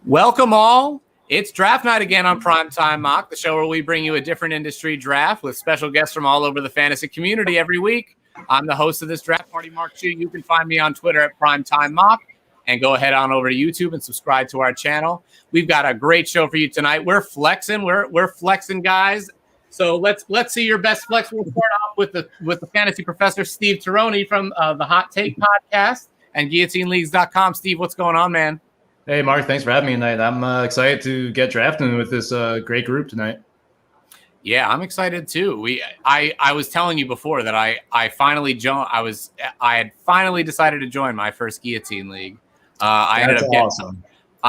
Welcome all. It's draft night again on Primetime Mock, the show where we bring you a different industry draft with special guests from all over the fantasy community every week. I'm the host of this draft party, Mark Chu. You can find me on Twitter at Primetime Mock, and go ahead on over to YouTube and subscribe to our channel. We've got a great show for you tonight. We're flexing. We're flexing, guys. So let's see your best flex. We'll start off with the fantasy professor Steve Toroni from the Hot Take podcast and GuillotineLeagues.com. Steve, what's going on, man? Hey, Mark, thanks for having me tonight. I'm excited to get drafting with this great group tonight. Yeah, I'm excited too. I was telling you before that I finally I had finally decided to join my first Guillotine League. I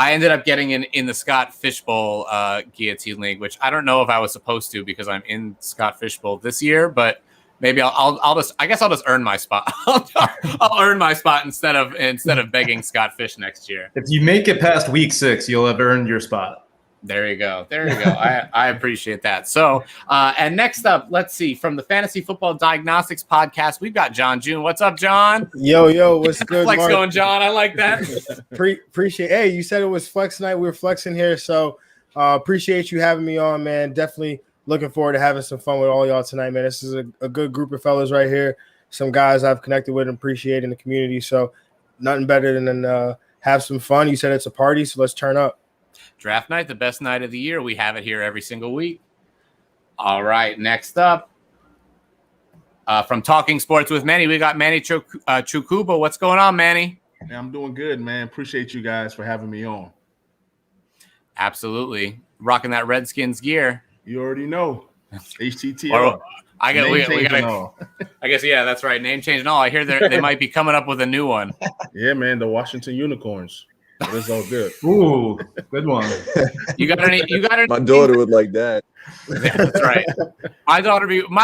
ended up getting in the Scott Fishbowl Guillotine League, which I don't know if I was supposed to because I'm in Scott Fishbowl this year, but maybe I'll just earn my spot. I'll earn my spot instead of begging Scott Fish next year. If you make it past week 6, you'll have earned your spot. There you go. I appreciate that. So, and next up, let's see, from the Fantasy Football Diagnostics podcast, we've got John June. What's up, John? Yo, what's good, Flex Mark? going, John. I like that. Appreciate. Hey, you said it was flex night. We were flexing here, so appreciate you having me on, man. Definitely looking forward to having some fun with all y'all tonight, man. This is a good group of fellas right here. Some guys I've connected with and appreciate in the community. So nothing better than have some fun. You said it's a party, so let's turn up. Draft night, the best night of the year. We have it here every single week. All right, next up, from Talking Sports with Manny, we got Manny Chokuba. What's going on, Manny? Man, I'm doing good, man. Appreciate you guys for having me on. Absolutely. Rocking that Redskins gear. You already know. HTTR. I guess, yeah, that's right. Name change and all. I hear they might be coming up with a new one. Yeah, man, the Washington Unicorns. But it's all good. Ooh, good one. You got any? My daughter would like that. Yeah, that's right. My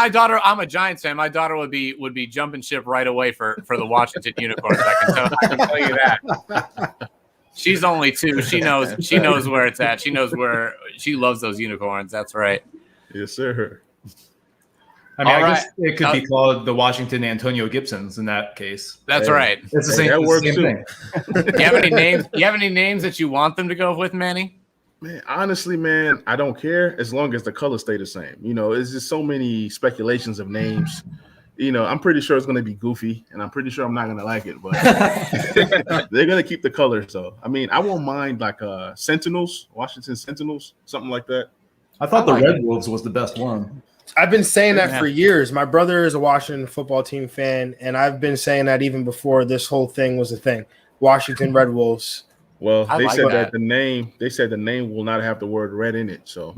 daughter. I'm a Giants fan. My daughter would be jumping ship right away for the Washington Unicorns. I can tell you that. She's only 2. She knows where it's at. She knows where she loves those unicorns. That's right. Yes, sir. I mean, I guess it could be called the Washington Antonio Gibsons in that case. That's right. It's the same thing. Do you have any names? You have any names that you want them to go with, Manny? Man, honestly, man, I don't care as long as the colors stay the same. You know, it's just so many speculations of names. You know, I'm pretty sure it's going to be goofy, and I'm pretty sure I'm not going to like it, but they're going to keep the colors, though. I mean, I won't mind like Sentinels, Washington Sentinels, something like that. I thought the Red Wolves was the best one. I've been saying that for years. My brother is a Washington football team fan, and I've been saying that even before this whole thing was a thing. Washington Red Wolves. Well, they said the name will not have the word red in it, so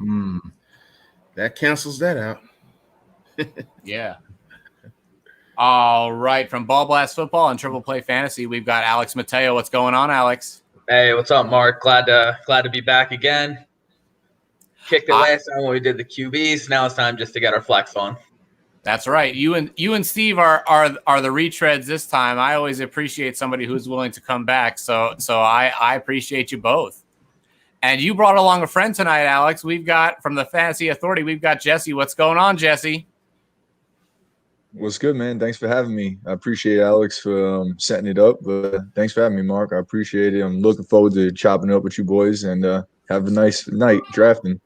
that cancels that out. Yeah. All right, from BallBlast Football and Triple Play Fantasy, we've got Alex Matteo. What's going on, Alex? Hey, what's up, Mark? Glad to be back again. Kicked it last time when we did the QBs. Now it's time just to get our flex on. That's right. You and Steve are the retreads this time. I always appreciate somebody who's willing to come back. So I appreciate you both. And you brought along a friend tonight, Alex. We've got from the Fantasy Authority. We've got Jesse. What's going on, Jesse? What's good, man? Thanks for having me. I appreciate Alex for setting it up. But thanks for having me, Mark. I appreciate it. I'm looking forward to chopping it up with you boys and have a nice night drafting.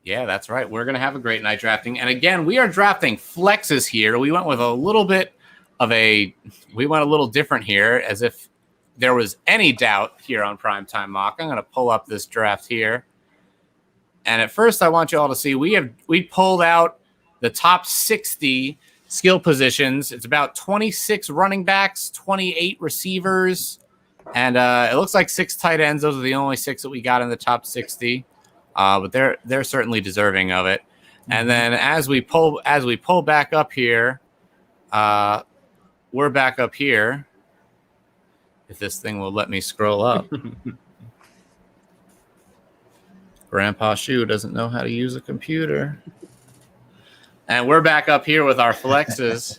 Yeah, that's right. We're going to have a great night drafting. And again, we are drafting flexes here. We went with a little different here, as if there was any doubt here on Primetime Mock. I'm going to pull up this draft here. And at first, I want you all to see we pulled out the top 60 skill positions. It's about 26 running backs, 28 receivers, and it looks like 6 tight ends. Those are the only 6 that we got in the top 60. But they're certainly deserving of it. And then as we pull back up here, we're back up here. If this thing will let me scroll up. Grandpa Shu doesn't know how to use a computer. And we're back up here with our flexes.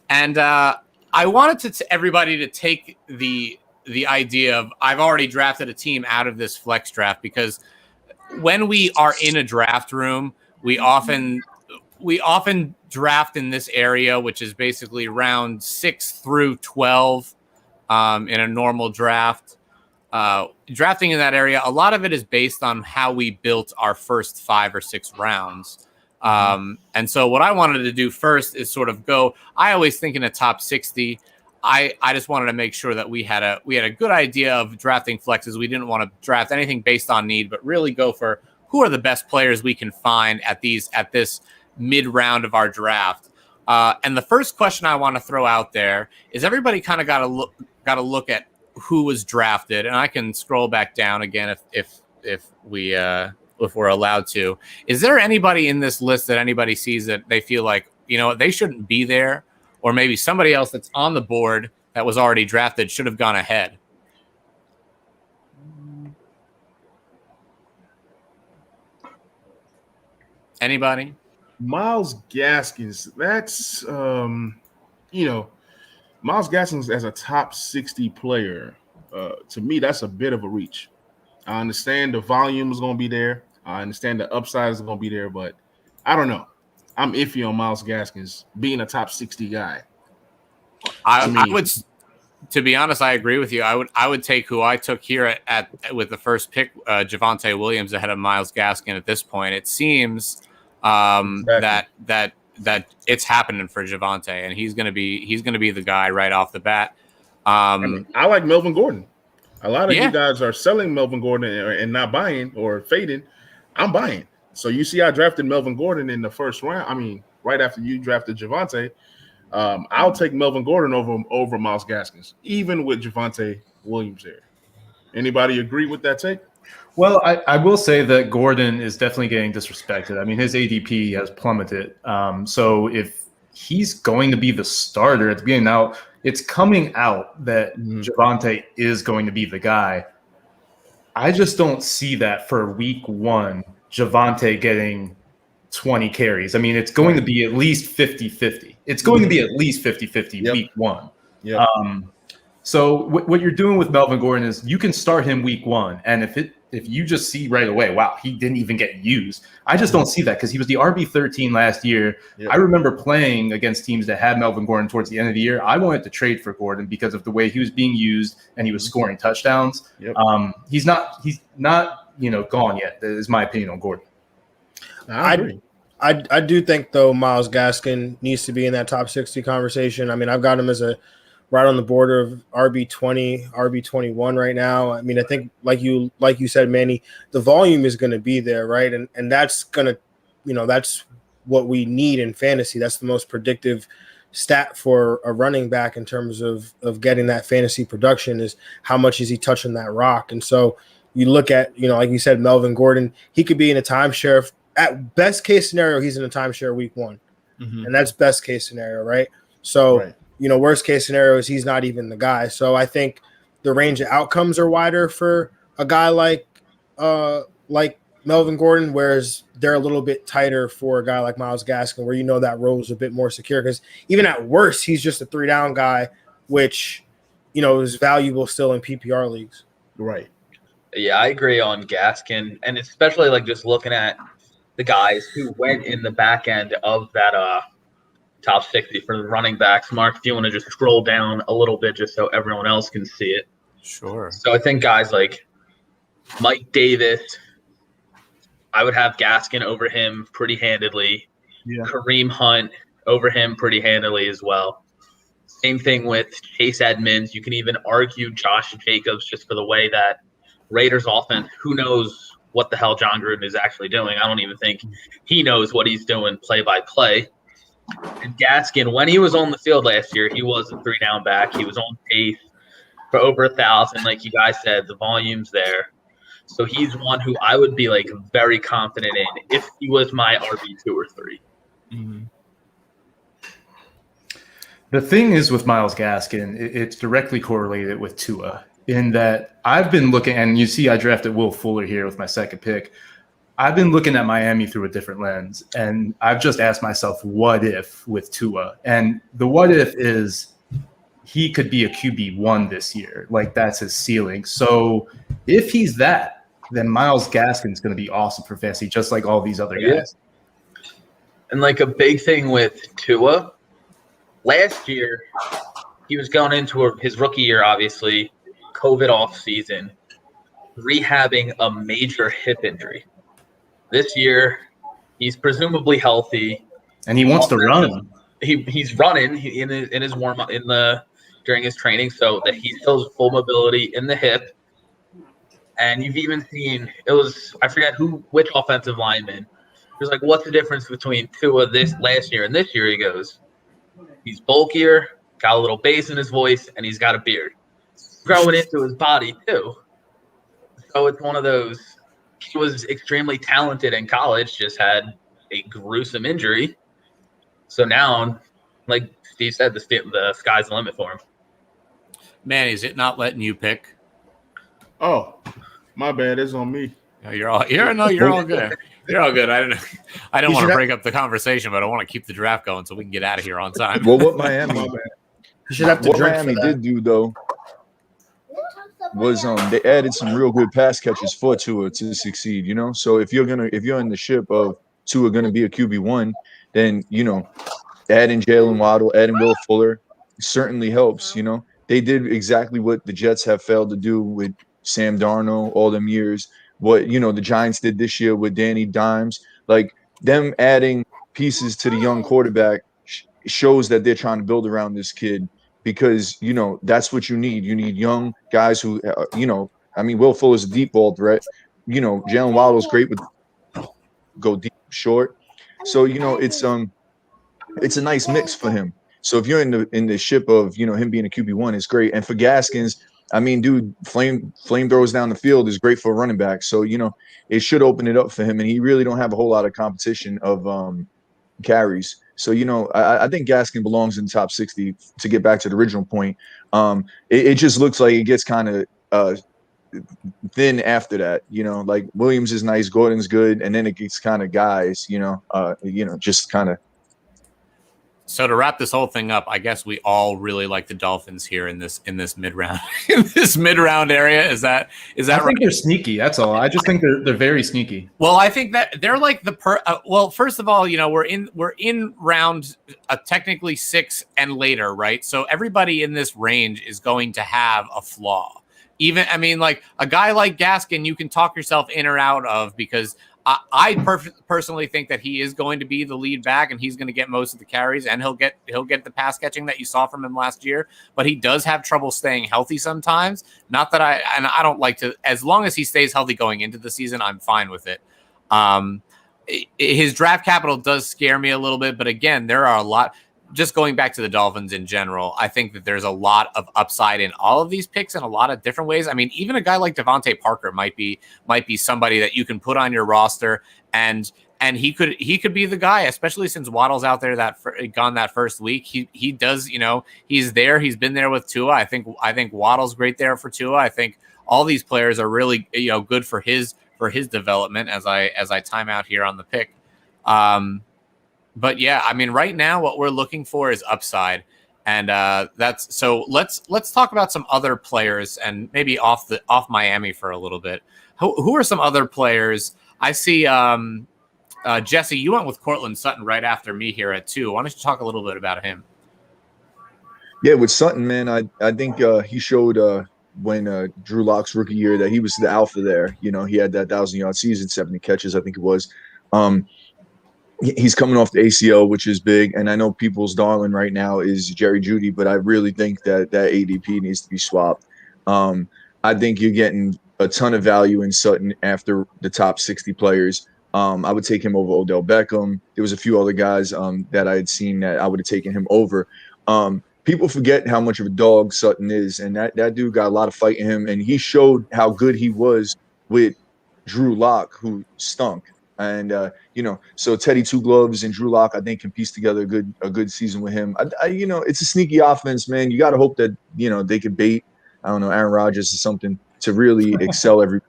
And I wanted everybody to take the idea of I've already drafted a team out of this flex draft, because when we are in a draft room, we often draft in this area, which is basically round 6 through 12 in a normal draft. drafting in that area, a lot of it is based on how we built our first 5 or 6 rounds. And so what I wanted to do first is sort of go. I always think in a top 60. I just wanted to make sure that we had a good idea of drafting flexes. We didn't want to draft anything based on need, but really go for who are the best players we can find at this mid round of our draft. And the first question I want to throw out there is everybody kind of got to look at who was drafted, and I can scroll back down again if we're allowed to. Is there anybody in this list that anybody sees that they feel like, they shouldn't be there, or maybe somebody else that's on the board that was already drafted should have gone ahead? Anybody? Miles Gaskins, that's Miles Gaskins as a top 60 player, to me, that's a bit of a reach. I understand the volume is going to be there. I understand the upside is going to be there, but I don't know. I'm iffy on Miles Gaskins being a top 60 guy. I would, to be honest, I agree with you. I would take who I took here with the first pick, Javonte Williams, ahead of Miles Gaskin at this point. It seems that it's happening for Javonte, and he's gonna be the guy right off the bat. I like Melvin Gordon. A lot of you guys are selling Melvin Gordon and not buying or fading. I'm buying. So you see, I drafted Melvin Gordon in the first round. I mean, right after you drafted Javonte, I'll take Melvin Gordon over Miles Gaskins, even with Javonte Williams there. Anybody agree with that take? Well, I will say that Gordon is definitely getting disrespected. I mean, his ADP has plummeted. So if he's going to be the starter at the beginning, now it's coming out that Javonte is going to be the guy. I just don't see that for week 1, Javonte getting 20 carries. I mean, it's going to be at least 50-50. It's going to be at least 50-50 week 1. Yep. So what you're doing with Melvin Gordon is you can start him week 1, and if you just see right away, wow, he didn't even get used. I just don't see that because he was the RB13 last year. Yep. I remember playing against teams that had Melvin Gordon towards the end of the year. I wanted to trade for Gordon because of the way he was being used and he was scoring touchdowns. Yep. He's not gone yet. That is my opinion on Gordon. I agree. I do think though Miles Gaskin needs to be in that top 60 conversation. I mean, I've got him as right on the border of RB20, RB21 right now. I mean, I think like you said, Manny, the volume is going to be there, right? And that's going to, that's what we need in fantasy. That's the most predictive stat for a running back in terms of getting that fantasy production is how much is he touching that rock. And so you look at, like you said, Melvin Gordon, he could be in a timeshare. At best case scenario, he's in a timeshare week 1. And that's best case scenario, right? So, right. Worst case scenario is he's not even the guy. So I think the range of outcomes are wider for a guy like Melvin Gordon, whereas they're a little bit tighter for a guy like Miles Gaskin, where that role is a bit more secure. Because even at worst, he's just a 3-down guy, which is valuable still in PPR leagues. Right. Yeah, I agree on Gaskin, and especially like just looking at the guys who went in the back end of that top 60 for the running backs. Mark, if you want to just scroll down a little bit just so everyone else can see it. Sure. So I think guys like Mike Davis, I would have Gaskin over him pretty handedly. Yeah. Kareem Hunt over him pretty handedly as well. Same thing with Chase Edmonds. You can even argue Josh Jacobs just for the way that Raiders offense, who knows what the hell John Gruden is actually doing. I don't even think he knows what he's doing play by play. And Gaskin, when he was on the field last year, he was a 3-down back. He was on pace for over 1,000. Like you guys said, the volume's there. So he's one who I would be like very confident in if he was my RB2 or 3. Mm-hmm. The thing is with Miles Gaskin, it's directly correlated with Tua in that I've been looking, and you see I drafted Will Fuller here with my second pick. I've been looking at Miami through a different lens, and I've just asked myself, what if with Tua? And the what if is he could be a QB1 this year. Like, that's his ceiling. So if he's that, then Miles Gaskin's going to be awesome for fantasy, just like all these other guys. And like a big thing with Tua, last year he was going into his rookie year, obviously, COVID off season. rehabbing a major hip injury. This year, he's presumably healthy, And he wants to run. He's running in his warm up during his training, so that he still has full mobility in the hip. And you've even seen I forget which offensive lineman. He was like, "What's the difference between Tua this last year and this year?" He goes, "He's bulkier, got a little bass in his voice, and he's got a beard. Growing into his body too." So it's one of those. He was extremely talented in college, just had a gruesome injury. So now, like Steve said, the sky's the limit for him. Manny, is it not letting you pick? Oh, my bad. It's on me. No, you're all good. You're all good. I don't want to break up the conversation, but I want to keep the draft going so we can get out of here on time. Well, what Miami You should have to what drink Miami for that. did do though was they added some real good pass catches for Tua to succeed. You know, so if you're in the ship of Tua gonna be a QB1, then adding Jalen Waddle, adding Will Fuller certainly helps. You know, they did exactly what the Jets have failed to do with Sam Darnold all them years. What the Giants did this year with Danny Dimes, like them adding pieces to the young quarterback shows that they're trying to build around this kid. Because that's what you need. You need young guys who, Will Fuller's a deep ball threat. Jalen Waddle's great with go deep, short. So it's a nice mix for him. So if you're in the ship of him being a QB1, it's great. And for Gaskins, dude, flame throws down the field is great for a running back. So it should open it up for him. And he really don't have a whole lot of competition of carries. So, I think Gaskin belongs in the top 60 to get back to the original point. It just looks like it gets kind of thin after that, like Williams is nice, Gordon's good. And then it gets kind of guys, just kind of. So to wrap this whole thing up, I guess we all really like the Dolphins here in this mid round area. Is that I right? think they're sneaky. That's all. I just think they're very sneaky. Well, I think that they're like well, first of all, we're in round technically 6 and later, right? So everybody in this range is going to have a flaw. Even like a guy like Gaskin, you can talk yourself in or out of because I personally think that he is going to be the lead back and he's going to get most of the carries and he'll get the pass catching that you saw from him last year. But he does have trouble staying healthy sometimes. Not that I don't like to, as long as he stays healthy going into the season, I'm fine with it. His draft capital does scare me a little bit, but again, there are a lot. Just going back to the Dolphins in general, I think that there's a lot of upside in all of these picks in a lot of different ways. Even a guy like Devontae Parker might be somebody that you can put on your roster, and he could be the guy, especially since Waddle's out there gone that first week. He does, he's there. He's been there with Tua. I think Waddle's great there for Tua. I think all these players are really good for his development as I time out here on the pick. But yeah, right now what we're looking for is upside, and that's so. Let's talk about some other players and maybe off Miami for a little bit. Who are some other players? I see Jesse. You went with Cortland Sutton right after me here at 2. Why don't you talk a little bit about him? Yeah, with Sutton, man, I think he showed when Drew Lock's rookie year that he was the alpha there. He had that 1,000-yard season, 70 catches, I think it was. He's coming off the ACL, which is big. And I know people's darling right now is Jerry Jeudy, but I really think that ADP needs to be swapped. I think you're getting a ton of value in Sutton after the top 60 players. I would take him over Odell Beckham. There was a few other guys that I had seen that I would have taken him over. People forget how much of a dog Sutton is, and that dude got a lot of fight in him, and he showed how good he was with Drew Lock, who stunk. And so Teddy Two Gloves and Drew Lock, I think, can piece together a good season with him. It's a sneaky offense, man. You got to hope that they could bait, I don't know, Aaron Rodgers or something to really excel every.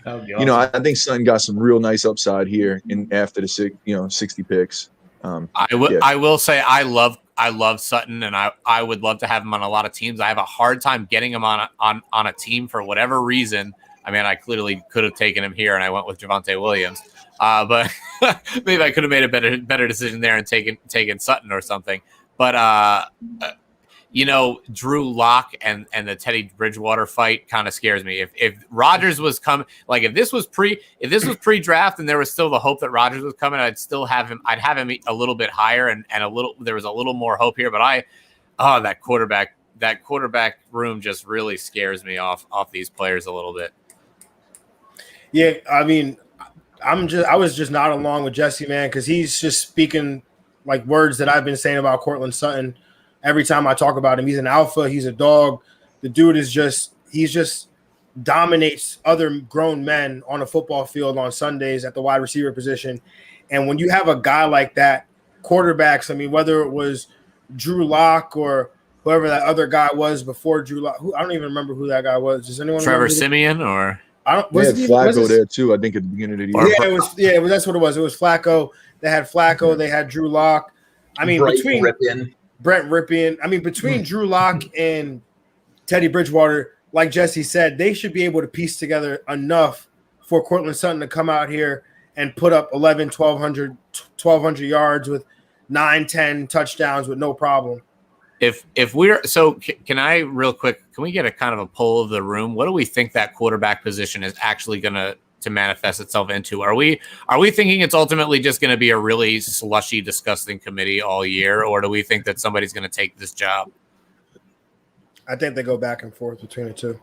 That would be awesome. I think Sutton got some real nice upside here after the 60 picks. I will say I love Sutton, and I would love to have him on a lot of teams. I have a hard time getting him on a team for whatever reason. I clearly could have taken him here, and I went with Javonte Williams. But maybe I could have made a better decision there and taken Sutton or something. But Drew Lock and the Teddy Bridgewater fight kind of scares me. If Rodgers was coming, like if this was pre-draft and there was still the hope that Rodgers was coming, I'd have him a little bit higher and there was a little more hope here. But that quarterback room just really scares me off these players a little bit. Yeah, I mean, I was just not along with Jesse, man, because he's just speaking like words that I've been saying about Courtland Sutton. Every time I talk about him, he's an alpha. He's a dog. The dude is just dominates other grown men on a football field on Sundays at the wide receiver position. And when you have a guy like that, quarterbacks, I mean, whether it was Drew Lock or whoever that other guy was before Drew Lock, I don't even remember who that guy was. Does anyone Trevor remember? Simeon or They had Flacco there too, I think, at the beginning of the year. That's what it was. It was Flacco. They had Flacco. They had Drew Lock. I mean, Brent Ripien. I mean, between Drew Lock and Teddy Bridgewater, like Jesse said, they should be able to piece together enough for Courtland Sutton to come out here and put up 1,200 yards with 9-10 touchdowns with no problem. Can I real quick, can we get a kind of a poll of the room? What do we think that quarterback position is actually going to manifest itself into? Are we thinking it's ultimately just going to be a really slushy, disgusting committee all year, or do we think that somebody's going to take this job? I think they go back and forth between the two.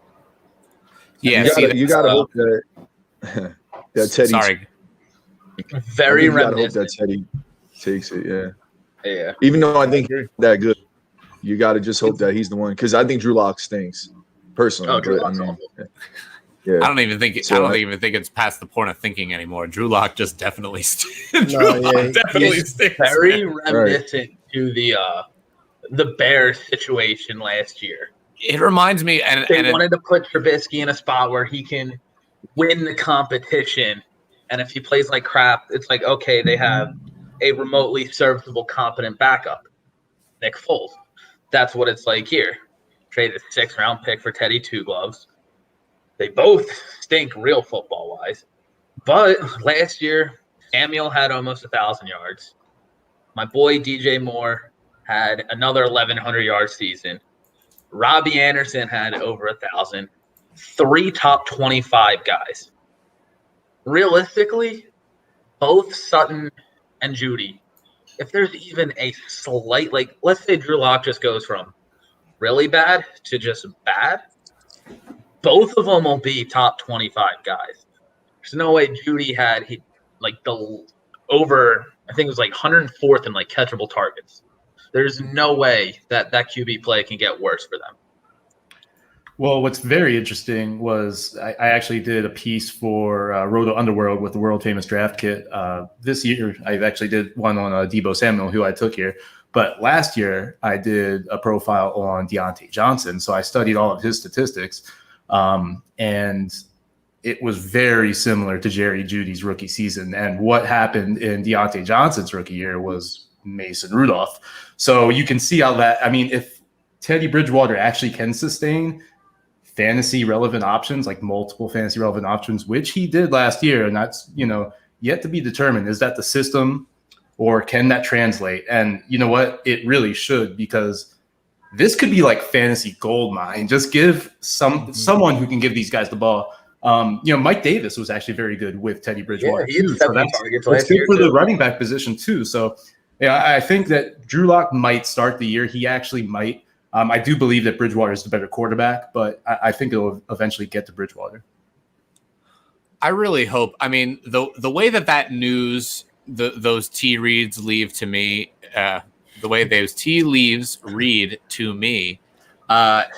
Yeah, you got to hope that Teddy. Very reminiscent. Hope that Teddy takes it. Yeah. Even though I think that good, you got to just hope that he's the one, because I think Drew Lock stinks personally. Oh, Drew Lock's awful. Yeah. I don't even think it's past the point of thinking anymore. Drew Lock just definitely stinks. Very reminiscent to the Bears situation last year. It reminds me, and they wanted to put Trubisky in a spot where he can win the competition, and if he plays like crap, it's like, okay, they have a remotely serviceable, competent backup, Nick Foles. That's what it's like here. Traded a 6th-round pick for Teddy Two Gloves. They both stink real football-wise. But last year, Samuel had almost 1,000 yards. My boy DJ Moore had another 1,100-yard season. Robbie Anderson had over 1,000. 3 top 25 guys. Realistically, both Sutton and Judy, if there's even a slight, like, let's say Drew Lock just goes from really bad to just bad, both of them will be top 25 guys. There's no way Judy had I think it was like 104th in like catchable targets. There's no way that QB play can get worse for them. Well, what's very interesting was I actually did a piece for Roto Underworld with the world famous draft kit. This year, I actually did one on Deebo Samuel, who I took here. But last year, I did a profile on Deontay Johnson. So I studied all of his statistics. And it was very similar to Jerry Jeudy's rookie season. And what happened in Deontay Johnson's rookie year was Mason Rudolph. So you can see how that, I mean, if Teddy Bridgewater actually can sustain fantasy relevant options, like multiple fantasy relevant options, which he did last year, and that's, yet to be determined. Is that the system, or can that translate? And you know what? It really should, because this could be like fantasy gold mine. Just give someone who can give these guys the ball. Mike Davis was actually very good with Teddy Bridgewater. Yeah, he had 7 targets last year for the running back position too. So yeah, I think that Drew Lock might start the year. He actually might. I do believe that Bridgewater is the better quarterback, but I think it'll eventually get to Bridgewater. I really hope. I mean, the way that news, those tea reads leave to me, the way those tea leaves read to me,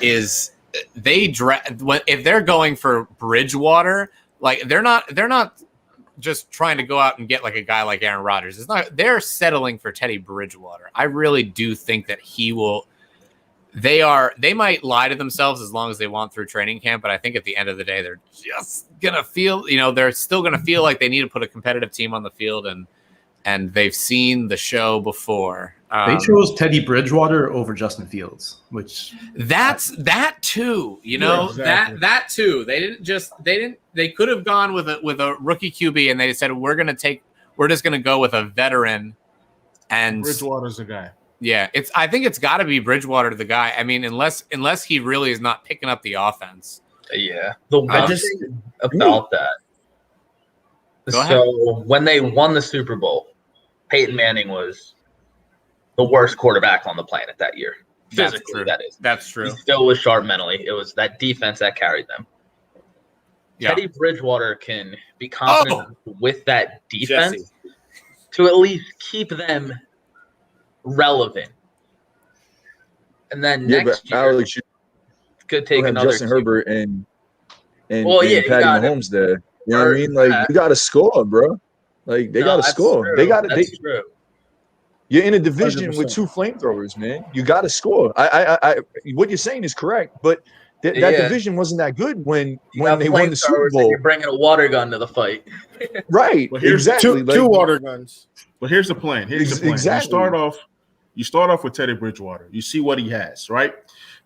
is if they're going for Bridgewater, like they're not just trying to go out and get like a guy like Aaron Rodgers. It's not. They're settling for Teddy Bridgewater. I really do think that he will. They might lie to themselves as long as they want through training camp, but I think at the end of the day, they're just gonna feel, they're still gonna feel like they need to put a competitive team on the field, and they've seen the show before. They chose Teddy Bridgewater over Justin Fields, which that too, Yeah, exactly. that too. They could have gone with a rookie QB, and they said we're just gonna go with a veteran. And Bridgewater's the guy. Yeah, I think it's got to be Bridgewater the guy. I mean, unless he really is not picking up the offense. Yeah. The one thing about that. Go ahead. So when they won the Super Bowl, Peyton Manning was the worst quarterback on the planet that year. Physically, that is. That's true. He still was sharp mentally. It was that defense that carried them. Yeah. Teddy Bridgewater can be confident with that defense to at least keep them relevant. And then next year, Alex, could take another Justin Herbert and Patty Mahomes there. You know what I mean? Like, you got to score, bro. Like, they got to score. True. They got to. That's true. You're in a division 100%. with two flamethrowers, man. You got to score. I what you're saying is correct, but that division wasn't that good when they won the Super Bowl. You're bringing a water gun to the fight, right? Well, here's exactly. Two water guns. But here's the plan. Exactly. You start off with Teddy Bridgewater. You see what he has, right?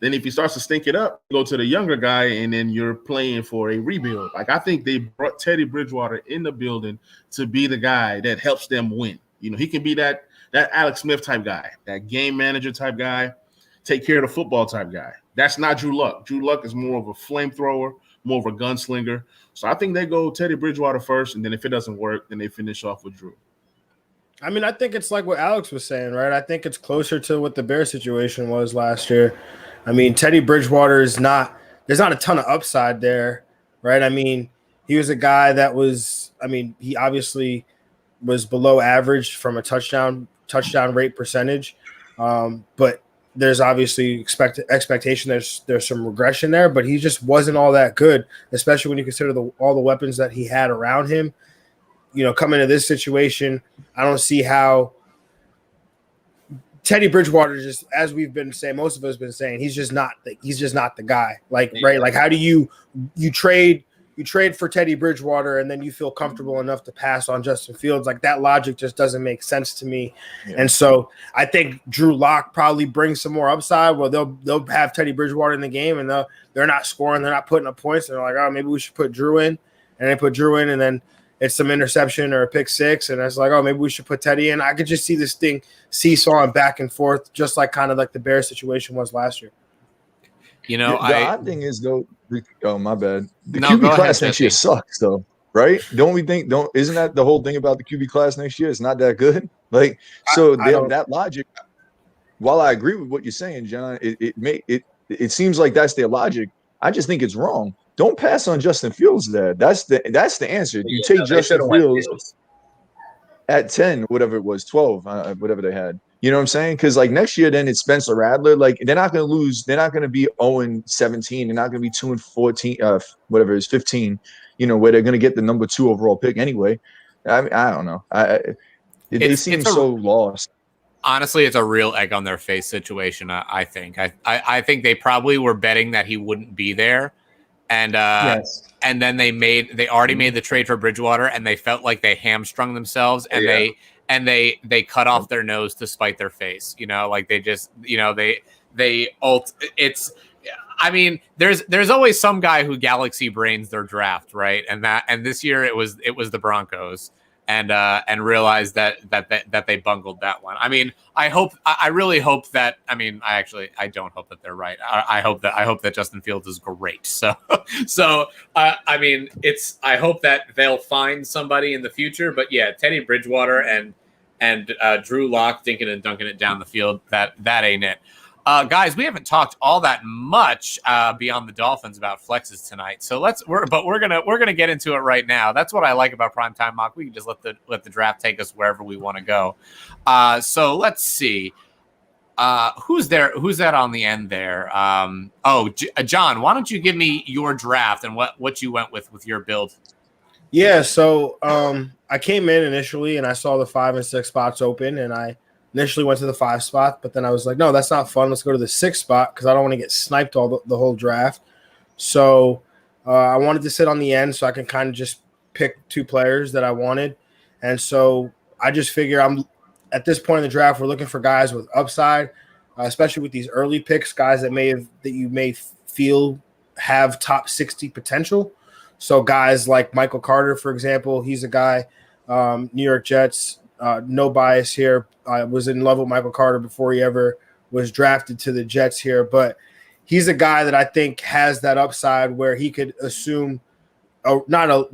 Then if he starts to stink it up, you go to the younger guy, and then you're playing for a rebuild. Like, I think they brought Teddy Bridgewater in the building to be the guy that helps them win. You know, he can be that Alex Smith type guy, that game manager type guy, take care of the football type guy. That's not Drew Luck. Drew Luck is more of a flamethrower, more of a gunslinger. So I think they go Teddy Bridgewater first, and then if it doesn't work, then they finish off with Drew. I mean, I think it's like what Alex was saying, right? I think it's closer to what the Bears situation was last year. I mean, Teddy Bridgewater there's not a ton of upside there, right? I mean, he was a guy that he obviously was below average from a touchdown rate percentage. But there's obviously expectation. There's some regression there, but he just wasn't all that good, especially when you consider all the weapons that he had around him. You know, coming to this situation, I don't see how Teddy Bridgewater, just as we've been saying, most of us have been saying, he's just not the guy. Like, right? Like, how do you trade for Teddy Bridgewater and then you feel comfortable enough to pass on Justin Fields? Like, that logic just doesn't make sense to me. Yeah. And so I think Drew Lock probably brings some more upside. Well, they'll have Teddy Bridgewater in the game, and they're not scoring, they're not putting up points. They're like, oh, maybe we should put Drew in, and they put Drew in, and then it's some interception or a pick six, and it's like, oh, maybe we should put Teddy in. I could just see this thing seesawing back and forth, just like kind of like the Bears situation was last year. You know, the odd thing is though. My bad. The No, QB class next year sucks, though, right? Don't we think? Isn't that the whole thing about the QB class next year? It's not that good. Like, so that logic. While I agree with what you're saying, John, it seems like that's their logic. I just think it's wrong. Don't pass on Justin Fields there. That's the answer. You take Justin Fields at 10, whatever it was, 12, whatever they had. You know what I'm saying? Because like next year, then it's Spencer Rattler. Like, they're not going to lose. They're not going to be 0-17. They're not going to be 2-14. Whatever it is, 15. You know, where they're going to get the number 2 overall pick anyway. I mean, I don't know. They seem so lost. Honestly, it's a real egg on their face situation. I think. I think they probably were betting that he wouldn't be there. And and then they already made the trade for Bridgewater, and they felt like they hamstrung themselves, and they cut off their nose to spite their face. You know, like they just, you know, it's. I mean, there's always some guy who galaxy brains their draft, right? And this year it was the Broncos. And realized that they bungled that one. I mean, I really hope that. I mean, I don't hope that they're right. I hope that Justin Fields is great. So I mean, I hope that they'll find somebody in the future. But yeah, Teddy Bridgewater and Drew Lock dinking and dunking it down the field. That ain't it. Guys, we haven't talked all that much beyond the Dolphins about flexes tonight. So we're gonna get into it right now. That's what I like about Primetime Mock. We can just let the draft take us wherever we want to go. So let's see. Who's there? Who's that on the end there? John, why don't you give me your draft and what you went with your build? Yeah, so I came in initially and I saw the 5 and 6 spots open, and I initially went to the 5 spot, but then I was like, no, that's not fun. Let's go to the 6 spot because I don't want to get sniped all the whole draft. So I wanted to sit on the end so I can kind of just pick 2 players that I wanted. And so I just figure at this point in the draft, we're looking for guys with upside, especially with these early picks, guys that you may feel have top 60 potential. So guys like Michael Carter, for example, he's a guy, New York Jets, no bias here. I was in love with Michael Carter before he ever was drafted to the Jets here, but he's a guy that I think has that upside where he could assume not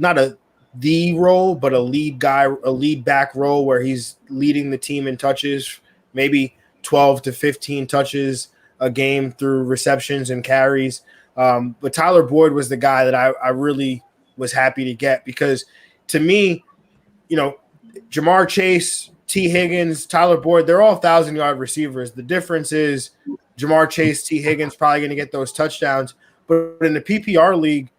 the role, but a lead back role where he's leading the team in touches, maybe 12 to 15 touches a game through receptions and carries. But Tyler Boyd was the guy that I really was happy to get because to me, Jamar Chase, T. Higgins, Tyler Boyd, they're all 1,000-yard receivers. The difference is Jamar Chase, T. Higgins probably going to get those touchdowns. But in the PPR league,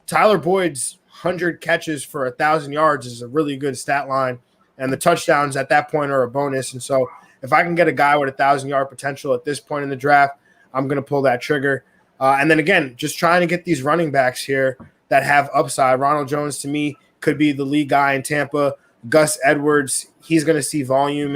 Tyler Boyd's 100 catches for 1,000 yards is a really good stat line. And the touchdowns at that point are a bonus. And so if I can get a guy with 1,000-yard potential at this point in the draft, I'm going to pull that trigger. And then again, just trying to get these running backs here that have upside. Ronald Jones, to me, could be the lead guy in Tampa. Gus Edwards, he's going to see volume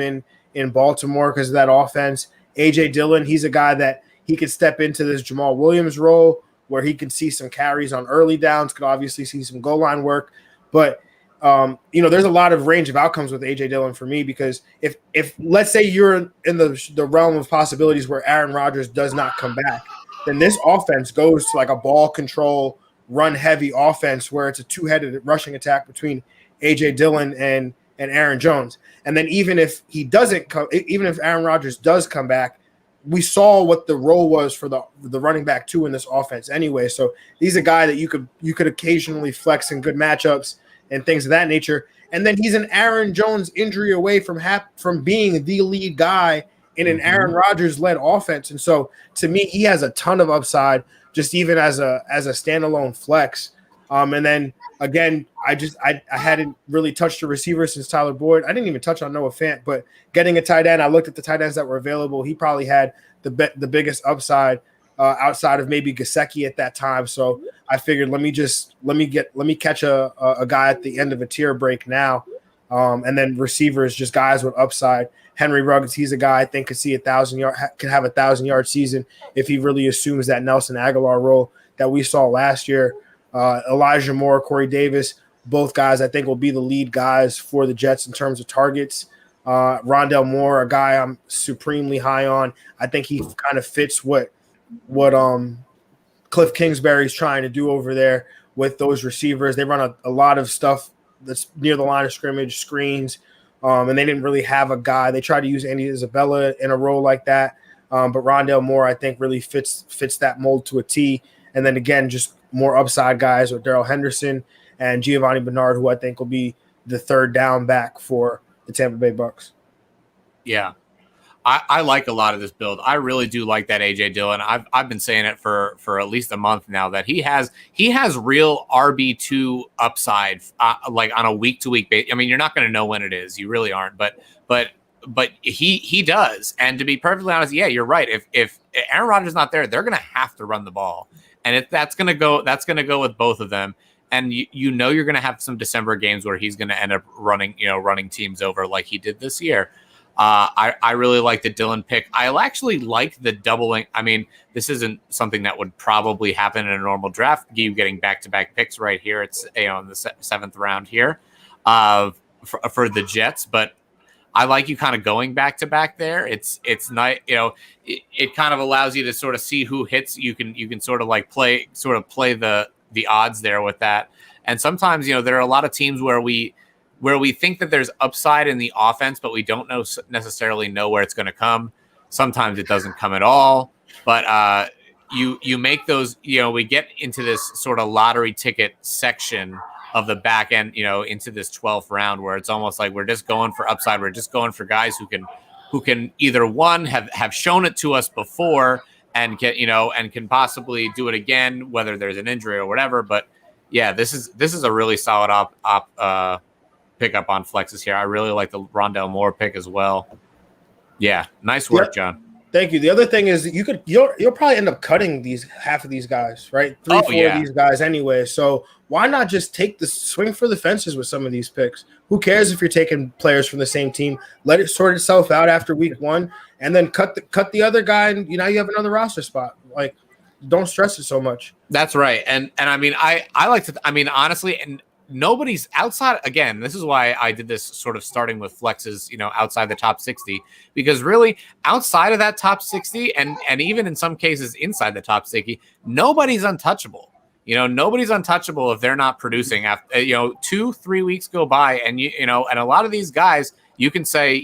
in Baltimore because of that offense. A.J. Dillon, he's a guy that he could step into this Jamal Williams role where he can see some carries on early downs, could obviously see some goal line work. But, there's a lot of range of outcomes with A.J. Dillon for me because if let's say you're in the realm of possibilities where Aaron Rodgers does not come back, then this offense goes to like a ball control, run-heavy offense where it's a two-headed rushing attack between A.J. Dillon and Aaron Jones. And then even if Aaron Rodgers does come back, we saw what the role was for the running back two in this offense anyway. So he's a guy that you could occasionally flex in good matchups and things of that nature. And then he's an Aaron Jones injury away from being the lead guy in an Aaron Rodgers-led offense. And so to me, he has a ton of upside just even as a standalone flex. And then again, I hadn't really touched a receiver since Tyler Boyd. I didn't even touch on Noah Fant, but getting a tight end, I looked at the tight ends that were available. He probably had the biggest upside outside of maybe Gesicki at that time. So I figured let me catch a guy at the end of a tier break now. And then receivers, just guys with upside. Henry Ruggs, he's a guy I think could have 1,000-yard season if he really assumes that Nelson Aguilar role that we saw last year. Elijah Moore, Corey Davis, both guys I think will be the lead guys for the Jets in terms of targets. Rondell Moore, a guy I'm supremely high on. I think he kind of fits what Cliff Kingsbury's trying to do over there with those receivers. They run a lot of stuff that's near the line of scrimmage, screens, and they didn't really have a guy. They tried to use Andy Isabella in a role like that, but Rondell Moore I think really fits that mold to a T. And then again, just more upside guys with Darrell Henderson and Giovanni Bernard, who I think will be the third down back for the Tampa Bay Bucks. Yeah. I like a lot of this build. I really do like that A.J. Dillon. I've been saying it for at least a month now that he has real RB2 upside, like on a week-to-week basis. I mean, you're not going to know when it is. You really aren't. But he does. And to be perfectly honest, yeah, you're right. If Aaron Rodgers is not there, they're going to have to run the ball. And that's going to go with both of them. And you're going to have some December games where he's going to end up running teams over like he did this year. I really like the Dillon pick. I actually like the doubling. I mean, this isn't something that would probably happen in a normal draft. You getting back-to-back picks right here. It's in the seventh round here for the Jets, but I like you kind of going back-to-back there. It's nice. It kind of allows you to sort of see who hits. You can sort of like play the odds there with that. And sometimes there are a lot of teams where we think that there's upside in the offense, but we don't necessarily know where it's going to come. Sometimes it doesn't come at all. But you make those. We get into this sort of lottery ticket section of the back end, into this 12th round where it's almost like we're just going for upside. We're just going for guys who can either one have shown it to us before and can possibly do it again, whether there's an injury or whatever. But yeah, this is a really solid pickup on flexes here. I really like the Rondell Moore pick as well. Yeah, nice work, John. Thank you. The other thing is you'll probably end up cutting half of these guys, right? 4 of these guys anyway. So why not just take the swing for the fences with some of these picks? Who cares if you're taking players from the same team? Let it sort itself out after week one, and then cut the other guy, and you have another roster spot. Like, don't stress it so much. That's right. And I mean, I like to. I mean, honestly, and nobody's outside. Again, this is why I did this sort of starting with flexes, outside the top 60, because really outside of that top 60 and even in some cases inside the top 60, nobody's untouchable. Nobody's untouchable if they're not producing after, 2-3 weeks go by and and a lot of these guys, you can say,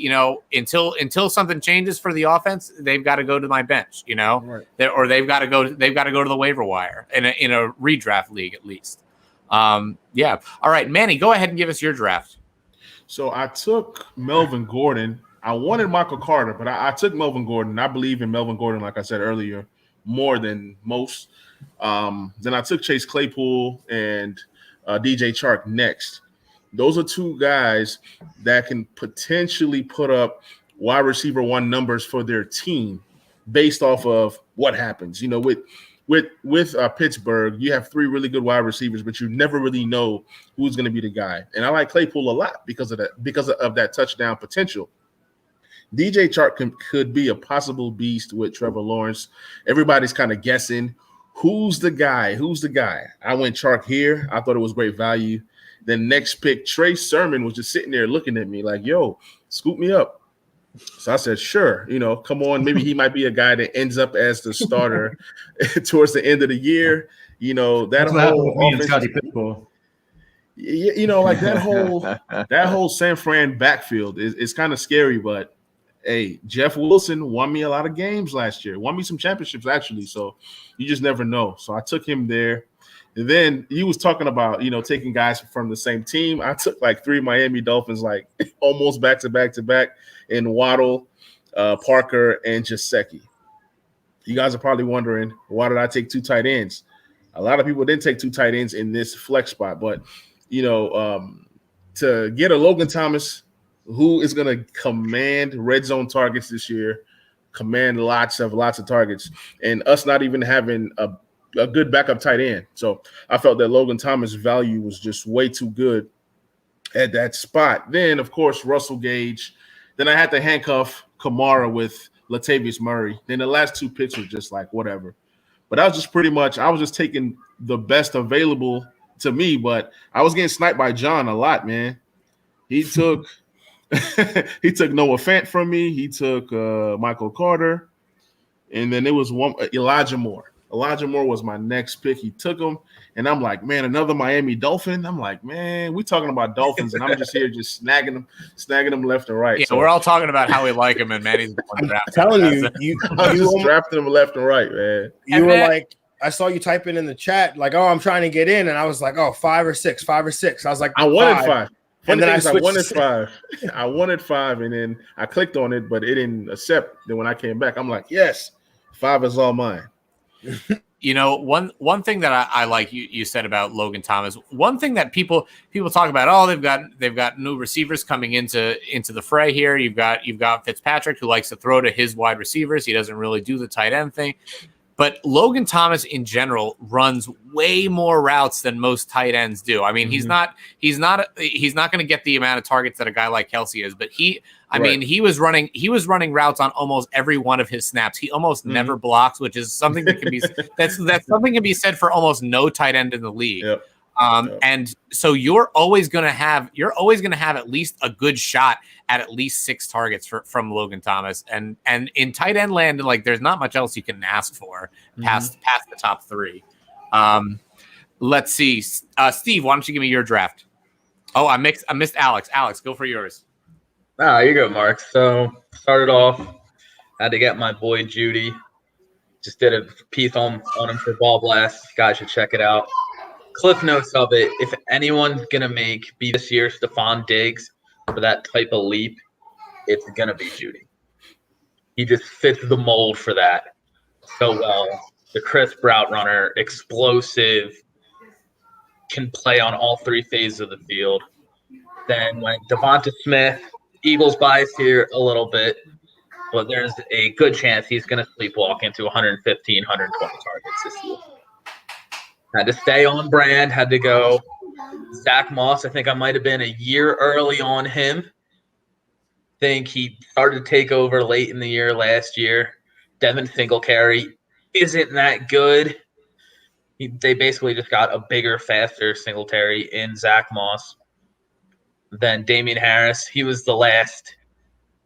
until something changes for the offense, they've got to go to my bench, Right. or they've got to go to the waiver wire in a redraft league at least. Yeah. All right, Manny, go ahead and give us your draft. So I took Melvin Gordon. I wanted Michael Carter, but I took Melvin Gordon. I believe in Melvin Gordon, like I said earlier, more than most. Then I took Chase Claypool and DJ Chark next. Those are two guys that can potentially put up wide receiver 1 numbers for their team based off of what happens. With Pittsburgh, you have 3 really good wide receivers, but you never really know who's going to be the guy. And I like Claypool a lot because of that touchdown potential. DJ Chark could be a possible beast with Trevor Lawrence. Everybody's kind of guessing who's the guy. I went Chark here. I thought it was great value. Then next pick, Trey Sermon was just sitting there looking at me like, yo, scoop me up. So I said, sure, come on. Maybe he might be a guy that ends up as the starter towards the end of the year. That whole offense, like that whole San Fran backfield is kind of scary. But hey, Jeff Wilson won me a lot of games last year, won me some championships actually. So you just never know. So I took him there. And then he was talking about, taking guys from the same team. I took like 3 Miami Dolphins, like almost back to back, in Waddle, Parker, and Gesicki. You guys are probably wondering, why did I take 2 tight ends? A lot of people didn't take 2 tight ends in this flex spot, but to get a Logan Thomas who is going to command red zone targets this year, command lots of targets, and us not even having a good backup tight end. So I felt that Logan Thomas' value was just way too good at that spot. Then, of course, Russell Gage. Then I had to handcuff Kamara with Latavius Murray. Then the last 2 picks were just like whatever. But I was just taking the best available to me, but I was getting sniped by John a lot, man. He took Noah Fant from me. He took Michael Carter. And then it was Elijah Moore. Elijah Moore was my next pick. He took him, and I'm like, man, another Miami Dolphin. I'm like, man, we talking about Dolphins, and I'm just here just snagging them left and right. Yeah, so we're all talking about how we like him, and Manny's I'm telling you, I'm just drafting them left and right, man. You were like, I saw you typing in the chat, like, oh, I'm trying to get in, and I was like, oh, 5 or 6. I was like, I wanted 5. And then I wanted 5. I wanted 5, and then I clicked on it, but it didn't accept. Then when I came back, I'm like, yes, 5 is all mine. One thing that I like you said about Logan Thomas. One thing that people talk about, oh, they've got new receivers coming into the fray here. You've got Fitzpatrick, who likes to throw to his wide receivers. He doesn't really do the tight end thing. But Logan Thomas in general runs way more routes than most tight ends do. I mean, he's not going to get the amount of targets that a guy like Kelsey is, but he was running routes on almost every one of his snaps. He almost never blocks, which is something that can be that's something can be said for almost no tight end in the league. Yep. And so you're always going to have at least a good shot at least 6 targets from Logan Thomas. And in tight end land, like there's not much else you can ask for past the top 3. Let's see. Steve, why don't you give me your draft? Oh, I missed Alex. Alex, go for yours. You go, Mark. So started off, had to get my boy Judy. Just did a piece on him for BallBlast. You guys should check it out. Cliff notes of it, if anyone's going to be this year's Stephon Diggs for that type of leap, it's going to be Judy. He just fits the mold for that so well. The crisp route runner, explosive, can play on all 3 phases of the field. Then when Devonta Smith, Eagles bias here a little bit, but there's a good chance he's going to sleepwalk into 115, 120 targets this year. Had to stay on brand, had to go. Zach Moss, I think I might have been a year early on him. Think he started to take over late in the year last year. Devin Singletary isn't that good. They basically just got a bigger, faster Singletary in Zach Moss than Damian Harris. He was the last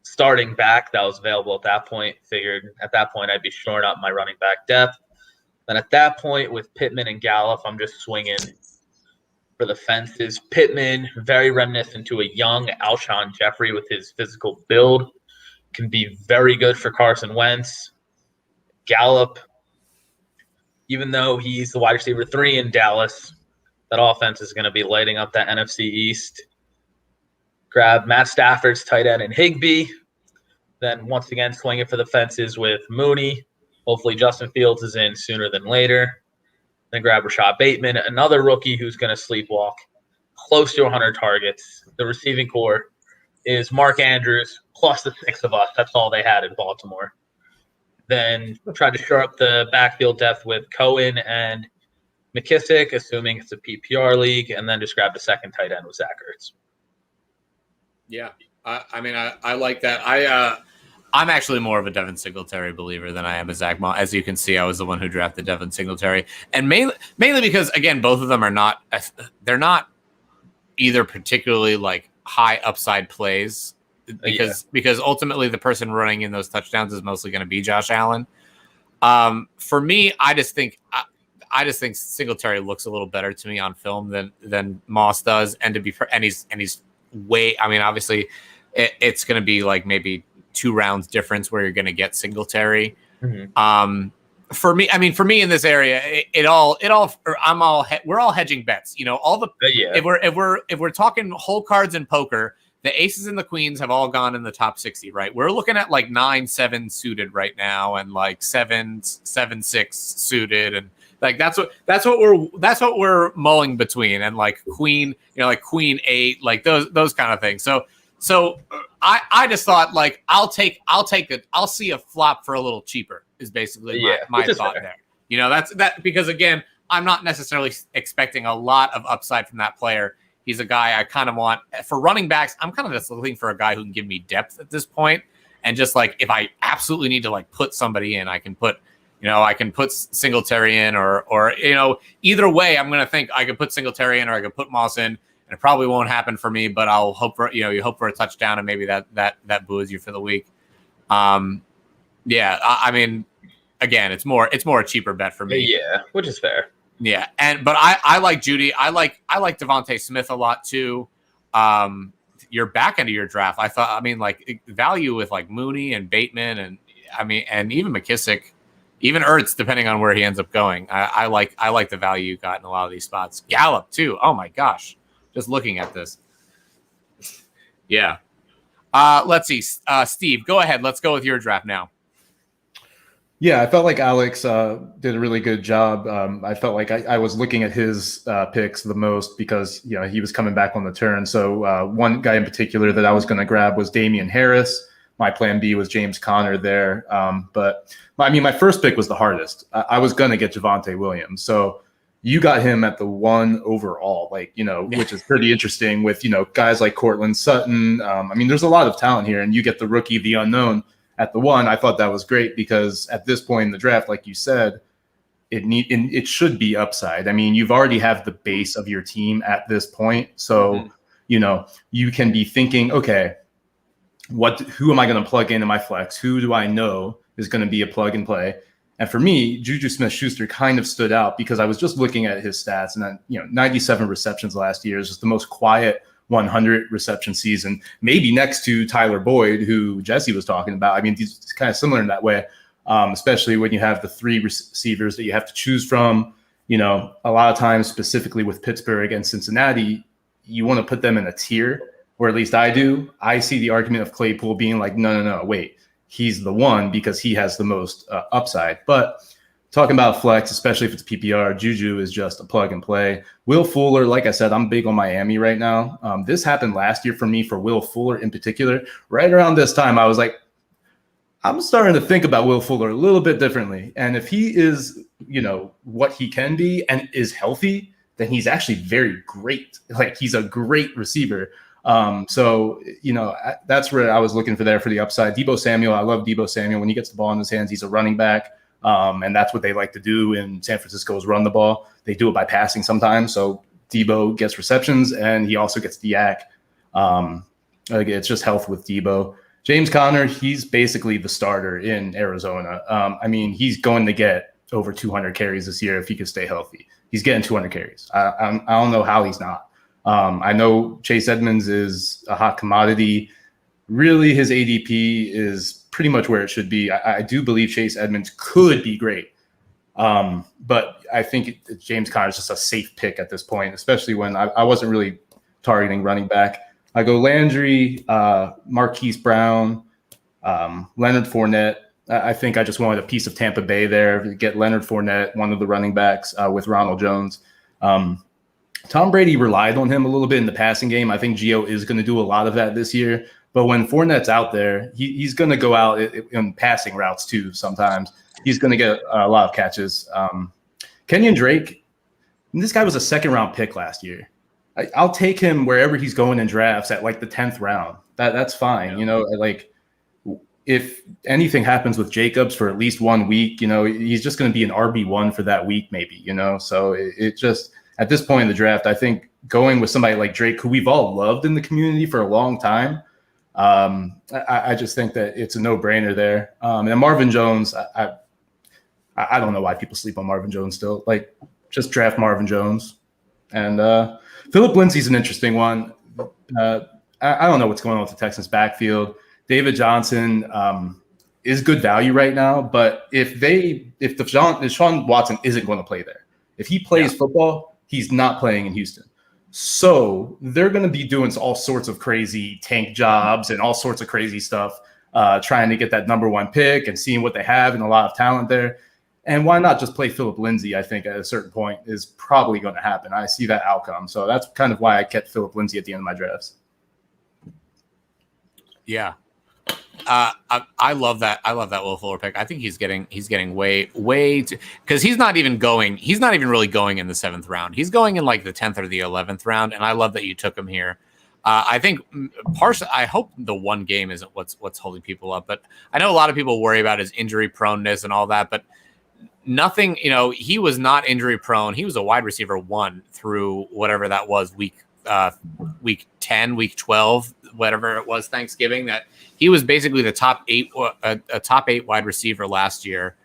starting back that was available at that point. Figured at that point I'd be shoring up my running back depth. Then at that point with Pittman and Gallup, I'm just swinging for the fences. Pittman, very reminiscent to a young Alshon Jeffrey with his physical build, can be very good for Carson Wentz. Gallup, even though he's the wide receiver 3 in Dallas, that offense is going to be lighting up that NFC East. Grab Matt Stafford's tight end and Higbee. Then once again, swing it for the fences with Mooney. Hopefully Justin Fields is in sooner than later. Then grab Rashad Bateman, another rookie who's going to sleepwalk. Close to 100 targets. The receiving core is Mark Andrews plus the 6 of us. That's all they had in Baltimore. Then try to shore up the backfield depth with Cohen and McKissick, assuming it's a PPR league, and then just grab the second tight end with Zach Ertz. Yeah, I like that. I'm actually more of a Devin Singletary believer than I am a Zach Moss. As you can see, I was the one who drafted Devin Singletary, and mainly because again, both of them are not. They're not either particularly like high upside plays because ultimately the person running in those touchdowns is mostly going to be Josh Allen. For me, I just think Singletary looks a little better to me on film than Moss does, and he's way. I mean, obviously, it's going to be like maybe 2 rounds difference where you're going to get Singletary. Mm-hmm. For me in this area, we're all hedging bets. You know, all the if we're talking whole cards in poker, the aces and the queens have all gone in the top 60, right? We're looking at like 9-7 suited right now, and like 7-6 suited, and like that's what we're mulling between, and like queen, like queen 8, like those kind of things. So I just thought like I'll see a flop for a little cheaper is basically my thought there. You know, that's because again, I'm not necessarily expecting a lot of upside from that player. He's a guy I kind of want for running backs. I'm kind of just looking for a guy who can give me depth at this point. And just like, if I absolutely need to like put somebody in, I can put Singletary in or either way, I'm going to think I could put Singletary in or I could put Moss in. And it probably won't happen for me, but I'll hope for, you hope for a touchdown and maybe that buoys you for the week. I mean, again, it's more a cheaper bet for me. Yeah, which is fair. Yeah, but I like Judy. I like Devontae Smith a lot too. Your back end of your draft, like value with like Mooney and Bateman and even McKissick, even Ertz, depending on where he ends up going. I like the value you got in a lot of these spots. Gallup too. Oh my gosh, just looking at this. Yeah. Let's see. Steve, go ahead. Let's go with your draft now. Yeah, I felt like Alex did a really good job. I felt like I was looking at his picks the most because he was coming back on the turn. So one guy in particular that I was going to grab was Damian Harris. My plan B was James Conner there. But my first pick was the hardest. I was going to get Javonte Williams. So you got him at the 1 overall, which is pretty interesting with, guys like Cortland Sutton. There's a lot of talent here, and you get the rookie, the unknown, at the 1. I thought that was great because at this point in the draft, like you said, it should be upside. You've already have the base of your team at this point. So, you can be thinking, okay, who am I going to plug into my flex? Who do I know is going to be a plug and play? And for me, Juju Smith-Schuster kind of stood out because I was just looking at his stats, and then 97 receptions last year is just the most quiet 100 reception season, maybe next to Tyler Boyd, who Jesse was talking about. He's kind of similar in that way, especially when you have the 3 receivers that you have to choose from. A lot of times, specifically with Pittsburgh and Cincinnati, you want to put them in a tier, or at least I do. I see the argument of Claypool being like, no, wait. He's the one because he has the most upside. But talking about flex, especially if it's PPR, Juju is just a plug and play. Will Fuller, like I said, I'm big on Miami right now. This happened last year for me for Will Fuller in particular. Right around this time, I was like, I'm starting to think about Will Fuller a little bit differently. And if he is, what he can be and is healthy, then he's actually very great. Like, he's a great receiver. That's where I was looking for there for the upside. Deebo Samuel, I love Deebo Samuel. When he gets the ball in his hands, he's a running back. And that's what they like to do in San Francisco is run the ball. They do it by passing sometimes. So Debo gets receptions and he also gets the yak. It's just health with Debo. James Conner, he's basically the starter in Arizona. I mean, he's going to get over 200 carries this year if he could stay healthy. He's getting 200 carries. I don't know how he's not. I know Chase Edmonds is a hot commodity. Really, his ADP is pretty much where it should be. I do believe Chase Edmonds could be great. But I think James Conner is just a safe pick at this point, especially when I wasn't really targeting running back. I go Landry, Marquise Brown, Leonard Fournette. I think I just wanted a piece of Tampa Bay there. Get Leonard Fournette, one of the running backs, with Ronald Jones. Tom Brady relied on him a little bit in the passing game. I think Gio is going to do a lot of that this year. But when Fournette's out there, he's going to go out in passing routes too sometimes. He's going to get a lot of catches. Kenyon Drake, this guy was a second-round pick last year. I'll take him wherever he's going in drafts at like the 10th round. That's fine. Yeah. You know, like if anything happens with Jacobs for at least 1 week, you know, he's just going to be an RB1 for that week maybe, you know. So it just at this point in the draft, I think going with somebody like Drake, who we've all loved in the community for a long time, I just think that it's a no-brainer there. And Marvin Jones, I don't know why people sleep on Marvin Jones still. Like, just draft Marvin Jones. And Philip Lindsay's an interesting one. I don't know what's going on with the Texans' backfield. David Johnson is good value right now, but if Deshaun Watson isn't going to play there, if he plays football, he's not playing in Houston. So they're going to be doing all sorts of crazy tank jobs and all sorts of crazy stuff, trying to get that number one pick and seeing what they have and a lot of talent there. And why not just play Philip Lindsay, I think, at a certain point is probably going to happen. I see that outcome. So that's kind of why I kept Philip Lindsay at the end of my drafts. Yeah. I love that. I love that Will Fuller pick. I think he's getting way because he's not even really going in the 7th round. He's going in like the 10th or the 11th round. And I love that you took him here. I think partially, I hope the one game isn't what's holding people up, but I know a lot of people worry about his injury proneness and all that, but nothing, you know, he was not injury prone. He was a wide receiver 1 through whatever that was, week 10, week 12, whatever it was, Thanksgiving, that he was basically the top 8 wide receiver last year.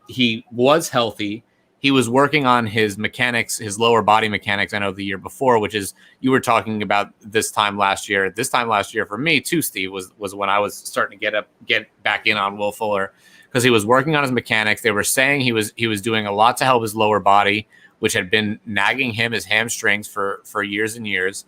He was healthy. He was working on his mechanics, his lower body mechanics. I know the year before, which is you were talking about this time last year. This time last year for me too, Steve, was when I was starting to get back in on Will Fuller, because he was working on his mechanics. They were saying he was doing a lot to help his lower body, which had been nagging him, his hamstrings for years and years.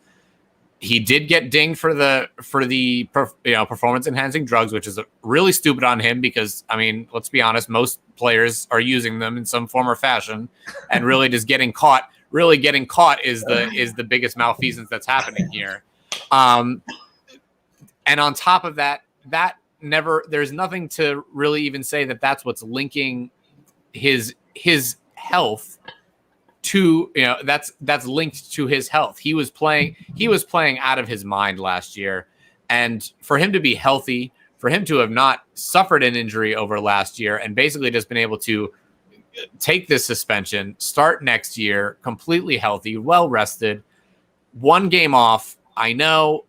He did get dinged for the performance enhancing drugs, which is really stupid on him because, I mean, let's be honest, most players are using them in some form or fashion, and really just getting caught is the biggest malfeasance that's happening here. And on top of that there's nothing to really even say that that's what's linking his health to, you know, that's linked to his health. He was playing out of his mind last year, and for him to be healthy, for him to have not suffered an injury over last year and basically just been able to take this suspension, start next year completely healthy, well rested, 1 game off, I know,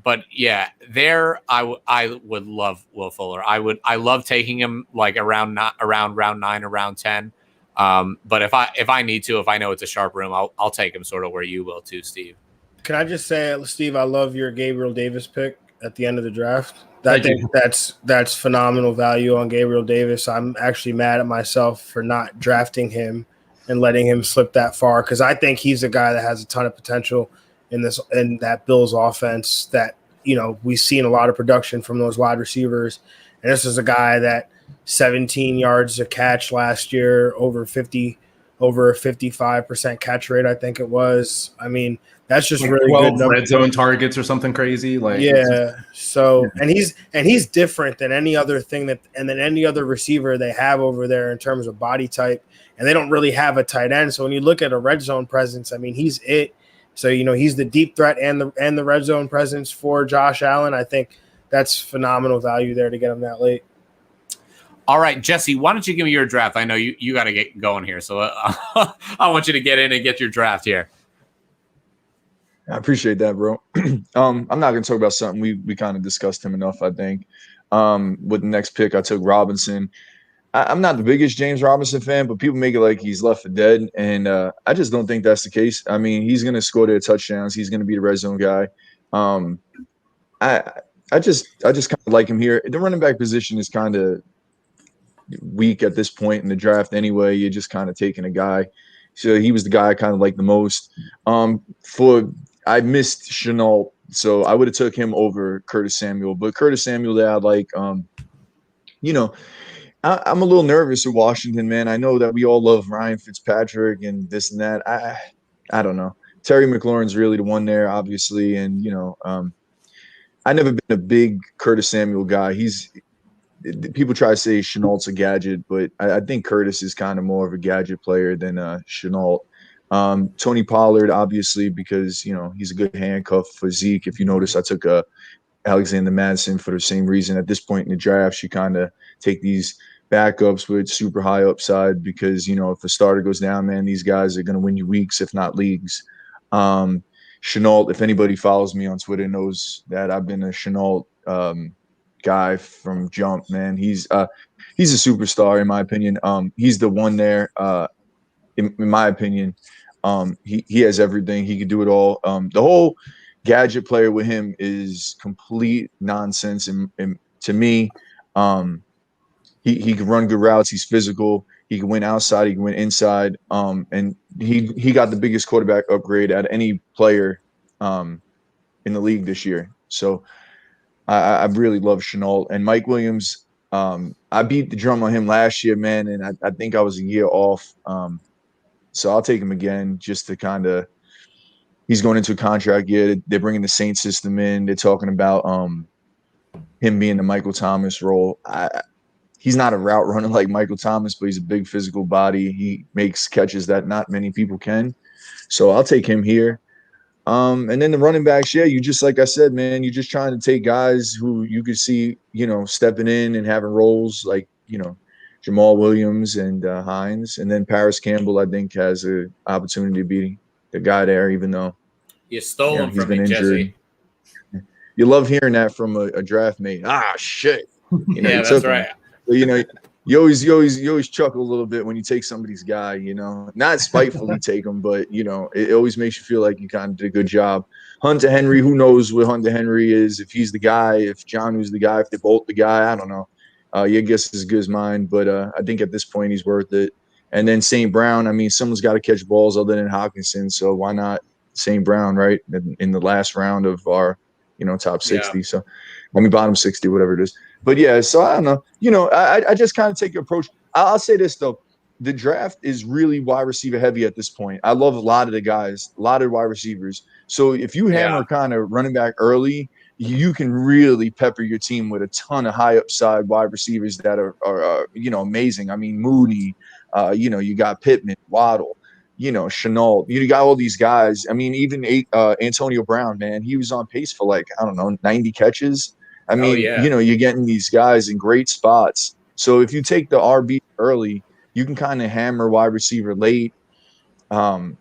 but yeah, there I would love Will Fuller. I love taking him like around round 9 or round 10. But if I need to, if I know it's a sharp room, I'll take him sort of where you will too, Steve. Can I just say, Steve, I love your Gabriel Davis pick at the end of the draft. I think that's phenomenal value on Gabriel Davis. I'm actually mad at myself for not drafting him and letting him slip that far, because I think he's a guy that has a ton of potential in that Bills offense. That, you know, we've seen a lot of production from those wide receivers, and this is a guy that 17 yards a catch last year, over a 55% catch rate, I think it was. I mean, that's just like really 12 good red zone targets or something crazy. Like, yeah. So, and he's different than any other thing than any other receiver they have over there in terms of body type, and they don't really have a tight end. So when you look at a red zone presence, I mean, he's it. So, you know, he's the deep threat and the red zone presence for Josh Allen. I think that's phenomenal value there to get him that late. All right, Jesse, why don't you give me your draft? I know you got to get going here, so I want you to get in and get your draft here. I appreciate that, bro. I'm not going to talk about something we kind of discussed him enough, I think. With the next pick, I took Robinson. I'm not the biggest James Robinson fan, but people make it like he's left for dead, and I just don't think that's the case. I mean, he's going to score their touchdowns. He's going to be the red zone guy. I just kind of like him here. The running back position is kind of weak at this point in the draft anyway. You're just kind of taking a guy. So he was the guy I kind of like the most. I missed Chenault, so I would have took him over Curtis Samuel. But Curtis Samuel that I like, you know, I'm a little nervous with Washington, man. I know that we all love Ryan Fitzpatrick and this and that. I don't know. Terry McLaurin's really the one there, obviously, and I've never been a big Curtis Samuel guy. People try to say Chenault's a gadget, but I think Curtis is kind of more of a gadget player than Chenault. Tony Pollard, obviously, because he's a good handcuff for Zeke. If you notice, I took Alexander Madison for the same reason. At this point in the draft, you kind of take these backups with super high upside because if the starter goes down, man, these guys are going to win you weeks, if not leagues. Chenault, if anybody follows me on Twitter, knows that I've been a Chenault guy from jump, man. He's a superstar in my opinion. He's the one there in my opinion. He has everything. He could do it all. The whole gadget player with him is complete nonsense and to me. He can run good routes. He's physical. He can win outside. He can win inside. And he got the biggest quarterback upgrade at any player in the league this year. So I really love Chenault and Mike Williams. I beat the drum on him last year, man, and I think I was a year off. So I'll take him again just to kind of – he's going into a contract year. They're bringing the Saints system in. They're talking about him being the Michael Thomas role. He's not a route runner like Michael Thomas, but he's a big physical body. He makes catches that not many people can. So I'll take him here. And then the running backs, yeah, you just like I said, man, you're just trying to take guys who you could see, stepping in and having roles like, Jamal Williams and Hines. And then Paris Campbell, I think, has an opportunity to be the guy there, even though you stole him he's from been me, injured. Jesse. You love hearing that from a draft mate. Shit. Yeah, that's right. But, you always chuckle a little bit when you take somebody's guy, not spitefully take him, but it always makes you feel like you kind of did a good job. Hunter Henry, who knows what Hunter Henry is? If he's the guy, if Jonu's the guy, if they're both the guy, I don't know. Your guess is as good as mine, but I think at this point he's worth it. And then St. Brown, I mean, someone's got to catch balls other than Hawkinson, so why not St. Brown, right? In the last round of our, top 60. Yeah. So, bottom 60, whatever it is. But yeah, so I don't know. I just kind of take an approach. I'll say this though, the draft is really wide receiver heavy at this point. I love a lot of the guys, a lot of wide receivers. So if you hammer kind of running back early, you can really pepper your team with a ton of high upside wide receivers that are amazing. I mean, Mooney, you got Pittman, Waddle, Chenault. You got all these guys. I mean, even Antonio Brown, man, he was on pace for 90 catches. I mean, you're getting these guys in great spots. So if you take the RB early, you can kind of hammer wide receiver late, and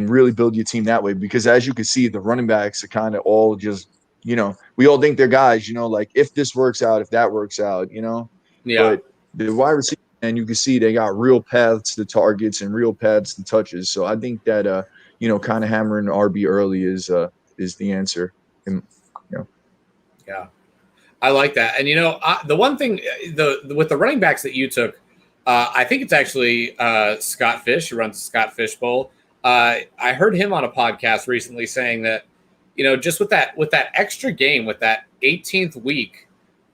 really build your team that way. Because as you can see, the running backs are kind of all just, we all think they're guys, like if this works out, if that works out, Yeah. But the wide receiver, and you can see they got real paths to targets and real paths to touches. So I think that, kind of hammering the RB early is the answer. Yeah, I like that. And the one thing, with the running backs that you took, I think it's actually Scott Fish, who runs the Scott Fish Bowl. I heard him on a podcast recently saying that, just with that extra game, with that 18th week,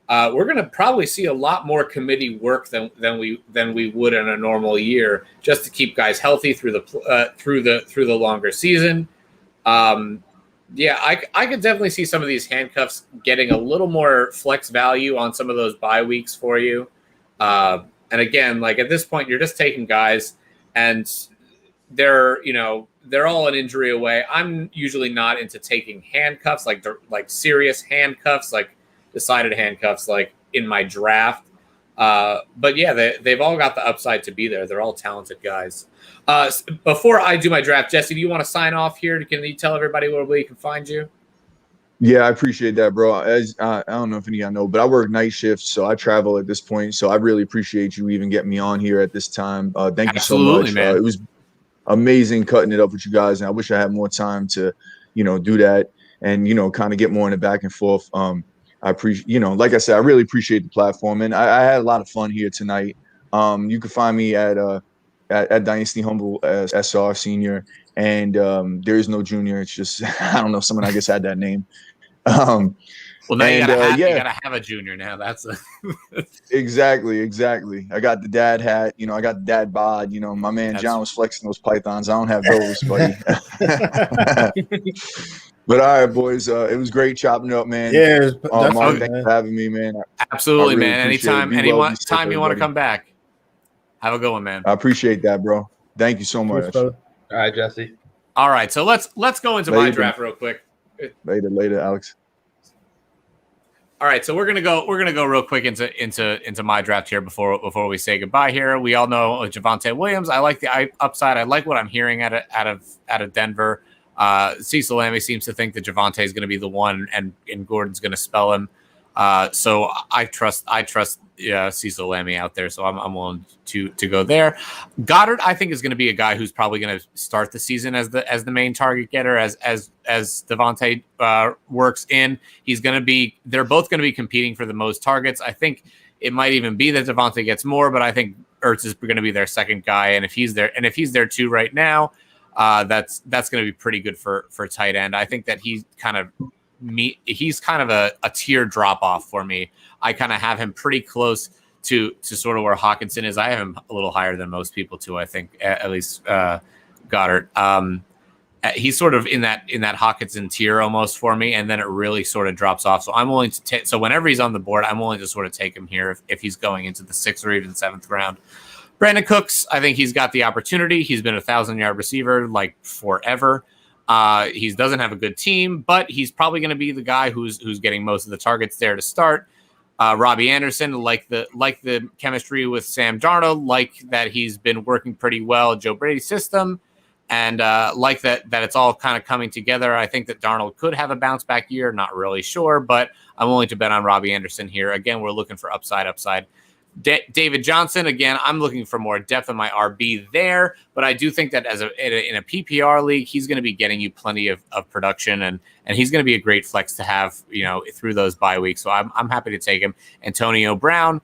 we're going to probably see a lot more committee work than we would in a normal year, just to keep guys healthy through the longer season. Yeah, I could definitely see some of these handcuffs getting a little more flex value on some of those bye weeks for you. And again, at this point, you're just taking guys, and they're all an injury away. I'm usually not into taking handcuffs, like serious handcuffs, like decided handcuffs, like in my draft. But yeah, they've all got the upside to be there. They're all talented guys. Before I do my draft, Jesse, do you want to sign off here? Can you tell everybody where we can find you? Yeah, I appreciate that, bro. As I don't know if any of y'all know, but I work night shifts, so I travel at this point. So I really appreciate you even getting me on here at this time. Thank you so much. Man. It was amazing cutting it up with you guys, and I wish I had more time to, do that and kind of get more in the back and forth. I appreciate, like I said, I really appreciate the platform, and I had a lot of fun here tonight. You can find me at Dynasty Humble as SR Senior, and there is no junior. It's just I don't know, someone I guess had that name. Well, now you gotta have a junior now. That's exactly. I got the dad hat, I got the dad bod. My man John was flexing those pythons. I don't have those, buddy. But all right, boys, it was great chopping up, man. Yeah, Mark, thanks for having me, man. Absolutely, really man. Anytime you want to come back, have a good one, man. I appreciate that, bro. Thank you so much. All right, Jesse. All right, so let's go into my draft real quick. Later, Alex. All right, so we're gonna go real quick into my draft here before we say goodbye here. We all know Javonte Williams. I like the upside. I like what I'm hearing out of Denver. Cecil Lammey seems to think that Javonte is going to be the one, and Gordon's going to spell him. So I trust Cecil Lammey out there. So I'm willing to go there. Goddard, I think, is going to be a guy who's probably going to start the season as the main target getter as Devontae works in. They're both going to be competing for the most targets. I think it might even be that Devontae gets more, but I think Ertz is going to be their second guy. And if he's there too right now, that's going to be pretty good for tight end. I think that he's kind of a tier drop off for me. I kind of have him pretty close to sort of where Hawkinson is. I have him a little higher than most people too. I think at least Goddard. He's sort of in that Hawkinson tier almost for me, and then it really sort of drops off. So I'm willing to take. So whenever he's on the board, I'm willing to sort of take him here if he's going into the 6th or even 7th round. Brandon Cooks, I think he's got the opportunity. He's been a 1,000-yard receiver like forever. He doesn't have a good team, but he's probably going to be the guy who's getting most of the targets there to start. Robbie Anderson, like the chemistry with Sam Darnold, like that he's been working pretty well Joe Brady's system, and like that it's all kind of coming together. I think that Darnold could have a bounce back year. Not really sure, but I'm willing to bet on Robbie Anderson here. Again, we're looking for upside. David Johnson, again, I'm looking for more depth in my RB there, but I do think that in a PPR league, he's going to be getting you plenty of production, and he's going to be a great flex to have, through those bye weeks. So I'm happy to take him. Antonio Brown,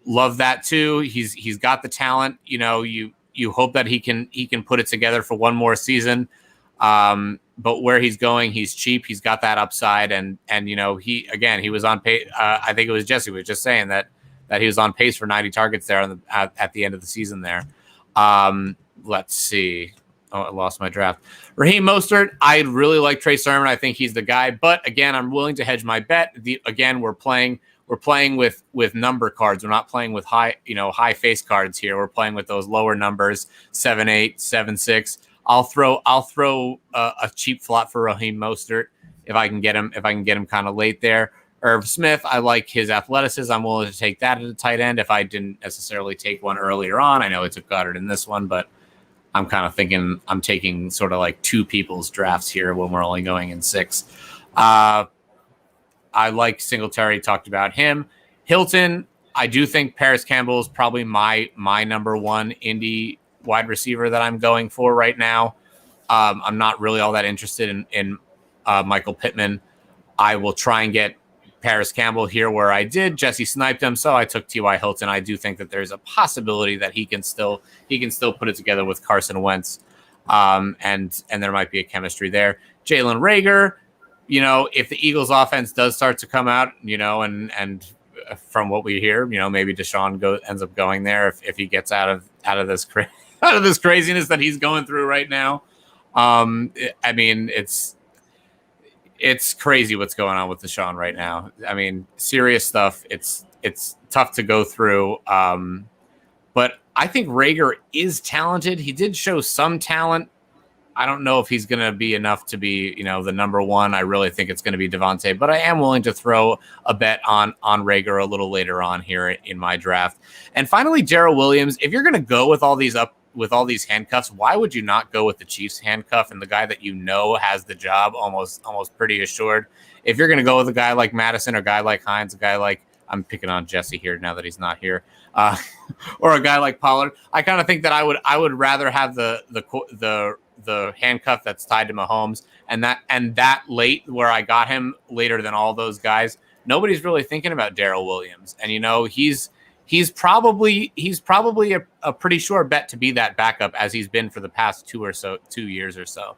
love that too. He's got the talent. You hope that he can put it together for one more season. But where he's going, he's cheap. He's got that upside, and he was on pace. I think it was Jesse was just saying that he was on pace for 90 targets there at the end of the season there. Let's see. Oh, I lost my draft. Raheem Mostert, I really like Trey Sermon. I think he's the guy. But again, I'm willing to hedge my bet. Again, we're playing with number cards. We're not playing with high face cards here. We're playing with those lower numbers, 7-8, 7-6. I'll throw a cheap flop for Raheem Mostert if I can get him kind of late there. Irv Smith, I like his athleticism. I'm willing to take that at a tight end if I didn't necessarily take one earlier on. I know I took Goddard in this one, but I'm kind of thinking I'm taking sort of like two people's drafts here when we're only going in 6. I like Singletary, talked about him. Hilton, I do think Paris Campbell is probably my number one indie wide receiver that I'm going for right now. I'm not really all that interested in Michael Pittman. I will try and get Paris Campbell here where I did. Jesse sniped him, so I took T.Y. Hilton. I do think that there's a possibility that he can still put it together with Carson Wentz, and there might be a chemistry there. Jalen Reagor, if the Eagles offense does start to come out, and from what we hear, maybe Deshaun ends up going there if he gets out of this craziness that he's going through right now. I mean, it's crazy what's going on with Deshaun right now. I mean, serious stuff. It's tough to go through. But I think Reagor is talented. He did show some talent. I don't know if he's going to be enough to be, the number one. I really think it's going to be Devontae, but I am willing to throw a bet on Rager a little later on here in my draft. And finally, Gerald Williams. If you're going to go with all these handcuffs, why would you not go with the Chiefs handcuff and the guy that has the job almost pretty assured? If you're going to go with a guy like Madison or a guy like Hines, a guy like, I'm picking on Jesse here now that he's not here, or a guy like Pollard, I kind of think that I would rather have the handcuff that's tied to Mahomes and that late, where I got him later than all those guys. Nobody's really thinking about Darrell Williams, and he's probably a pretty sure bet to be that backup, as he's been for the past 2 years or so.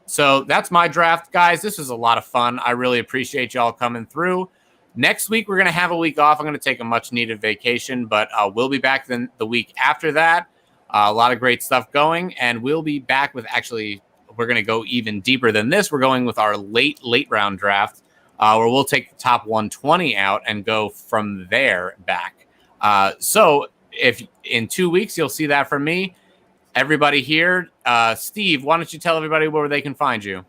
So that's my draft, guys. This was a lot of fun. I really appreciate y'all coming through. Next week, we're going to have a week off. I'm going to take a much-needed vacation, but we'll be back then the week after that. A lot of great stuff going, and we'll be back with we're going to go even deeper than this. We're going with our late round draft, where we'll take the top 120 out and go from there back. So if in 2 weeks, you'll see that from me. Everybody here, Steve, why don't you tell everybody where they can find you?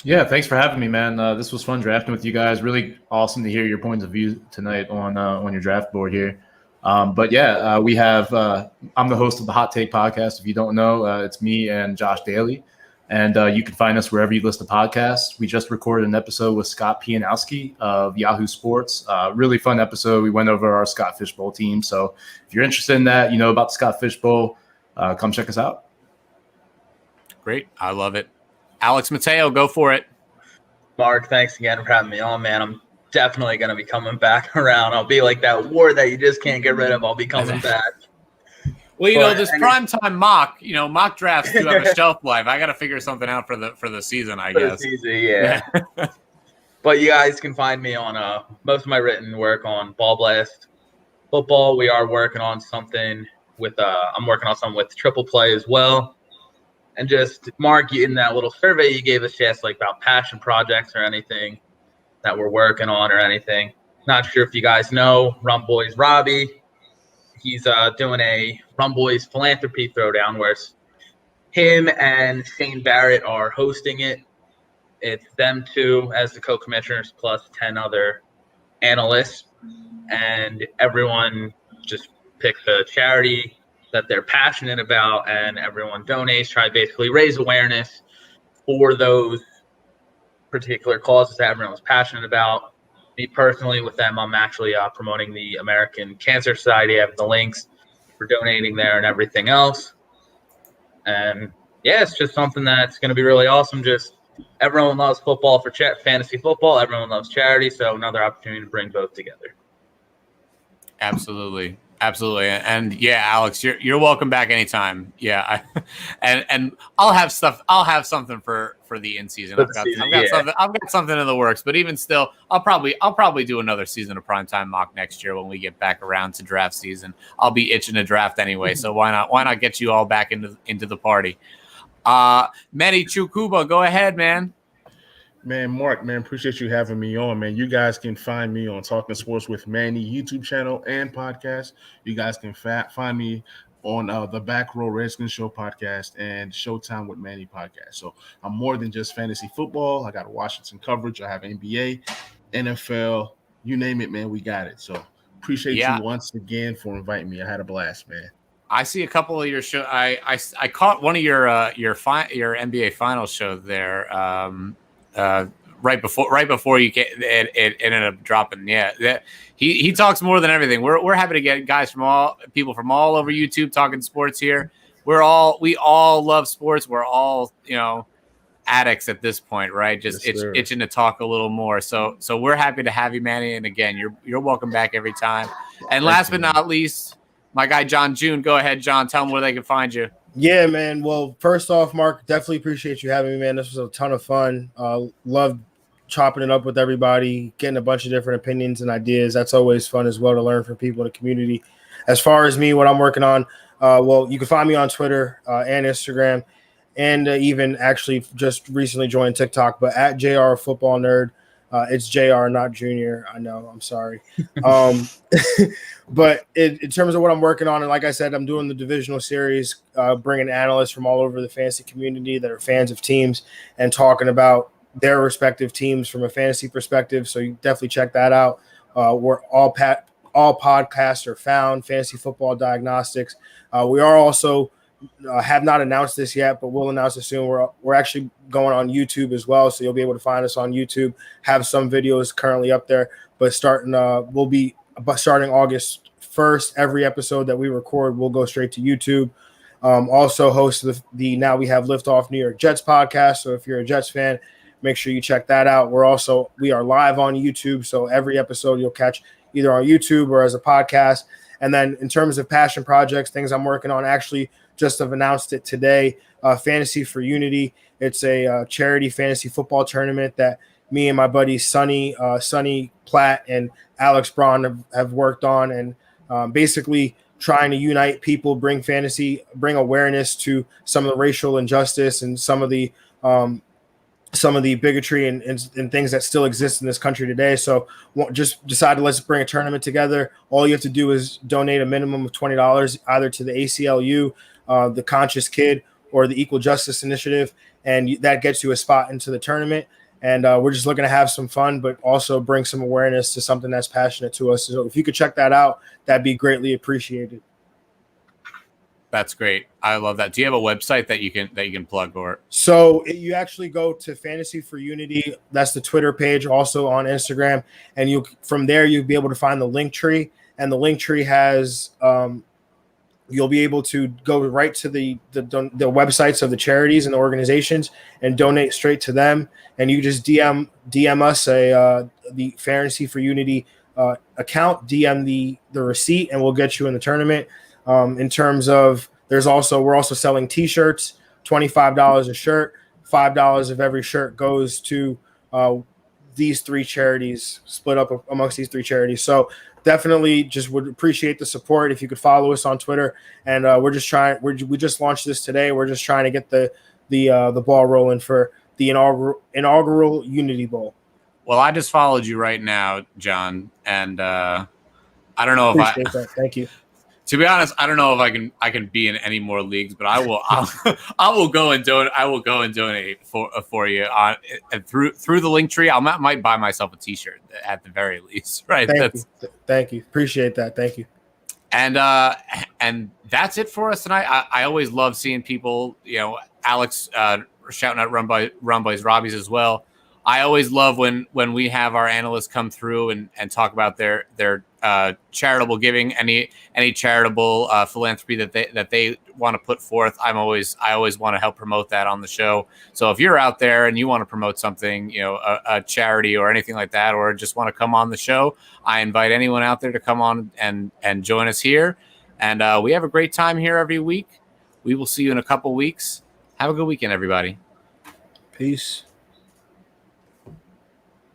Yeah, thanks for having me, man. This was fun drafting with you guys. Really awesome to hear your points of view tonight on your draft board here. But yeah, we have. I'm the host of the Hot Take podcast. If you don't know, it's me and Josh Daly, and you can find us wherever you listen to podcasts. We just recorded an episode with Scott Pianowski of Yahoo Sports. Really fun episode. We went over our Scott Fishbowl team. So if you're interested in that, about the Scott Fishbowl, come check us out. Great. I love it. Alex Matteo, go for it. Mark, thanks again for having me on, man. I'm definitely going to be coming back around. I'll be like that war that you just can't get rid of. I'll be coming back. Well, this primetime mock drafts do have a shelf life. I got to figure something out for the season, I guess. Yeah. But you guys can find me on most of my written work on BallBlast football. We are working on something with I'm working on something with Triple Play as well. And just, Mark, in that little survey you gave us, just like about passion projects or anything that we're working on or anything. Not sure if you guys know Rum Boys Robbie. He's doing a Rum Boys philanthropy throwdown where it's him and Shane Barrett are hosting it. It's them two as the co-commissioners plus 10 other analysts. And everyone just picks a charity that they're passionate about, and everyone donates, try to basically raise awareness for those particular causes that everyone was passionate about. Me personally, with them, I'm actually promoting the American Cancer Society. I have the links for donating there and everything else. And yeah, it's just something that's going to be really awesome. Just everyone loves football for fantasy football. Everyone loves charity. So another opportunity to bring both together. Absolutely. And yeah, Alex, you're welcome back anytime. Yeah. And I'll have something for the in season. I've got something in the works, but even still, I'll probably do another season of Primetime Mock next year when we get back around to draft season. I'll be itching to draft anyway, so why not get you all back into the party? Manny, Chokuba, go ahead, man. Man, Mark, man, appreciate you having me on, man. You guys can find me on Talking Sports with Manny YouTube channel and podcast. You guys can find me on the Back Row Redskins Show podcast and Showtime with Manny podcast. So I'm more than just fantasy football. I got Washington coverage. I have NBA, NFL, you name it, man. We got it. So appreciate you once again for inviting me. I had a blast, man. I see a couple of your show. I caught one of your NBA Finals show there. Right before you get it ended up dropping. Yeah, he talks more than everything. We're happy to get guys people from all over YouTube talking sports here. We all love sports. We're all addicts at this point, right? Just itching to talk a little more. So we're happy to have you, Manny. And again, you're welcome back every time. And last but not least, my guy John June. Go ahead, John. Tell them where they can find you. Yeah, man. Well, first off, Mark, definitely appreciate you having me, man. This was a ton of fun. Loved chopping it up with everybody, getting a bunch of different opinions and ideas. That's always fun as well to learn from people in the community. As far as me, what I'm working on, you can find me on Twitter and Instagram, and even actually just recently joined TikTok, but at JR Football Nerd. It's JR, not Junior. I know. I'm sorry. But in terms of what I'm working on, and like I said, I'm doing the divisional series, bringing analysts from all over the fantasy community that are fans of teams and talking about their respective teams from a fantasy perspective. So you definitely check that out. Where all podcasts are found, Fantasy Football Diagnostics. We are also have not announced this yet, but we'll announce it soon. We're actually going on YouTube as well, so you'll be able to find us on YouTube. Have some videos currently up there, but starting August 1st, every episode that we record will go straight to YouTube. Also host the Now We Have Liftoff New York Jets podcast. So if you're a Jets fan, make sure you check that out. We are live on YouTube, so every episode you'll catch either on YouTube or as a podcast. And then in terms of passion projects, things I'm working on, actually just have announced it today. Fantasy for Unity. It's a charity fantasy football tournament that me and my buddies Sonny Platt and Alex Braun have worked on, and basically trying to unite people, bring awareness to some of the racial injustice and some of the bigotry and things that still exist in this country today. So just decided, let's bring a tournament together. All you have to do is donate a minimum of $20, either to the ACLU, the Conscious Kid, or the Equal Justice Initiative. And that gets you a spot into the tournament. And we're just looking to have some fun, but also bring some awareness to something that's passionate to us. So if you could check that out, that'd be greatly appreciated. That's great. I love that. Do you have a website that you can plug? Or so you actually go to Fantasy for Unity. That's the Twitter page, also on Instagram, and from there you'll be able to find the link tree, and the link tree has you'll be able to go right to the websites of the charities and the organizations and donate straight to them. And you just DM us the Fantasy for Unity account, DM the receipt, and we'll get you in the tournament. In terms of, we're also selling T-shirts, $25 a shirt, $5 of every shirt goes to these three charities, split up amongst these three charities. So definitely just would appreciate the support if you could follow us on Twitter. And we just launched this today. We're just trying to get the ball rolling for the inaugural Unity Bowl. Well, I just followed you right now, John, and I don't know Appreciate that. Thank you. To be honest, I don't know if I can be in any more leagues, but I will go and donate for you through the link tree. I might buy myself a T-shirt at the very least, right? Thank you. Appreciate that. Thank you. And that's it for us tonight. I always love seeing people, Alex shouting out Run Boys Robbies as well. I always love when we have our analysts come through and talk about their charitable giving, any charitable philanthropy that they want to put forth. I always want to help promote that on the show. So if you're out there and you want to promote something, a charity or anything like that, or just want to come on the show, I invite anyone out there to come on and join us here. And we have a great time here every week. We will see you in a couple weeks. Have a good weekend, everybody. Peace.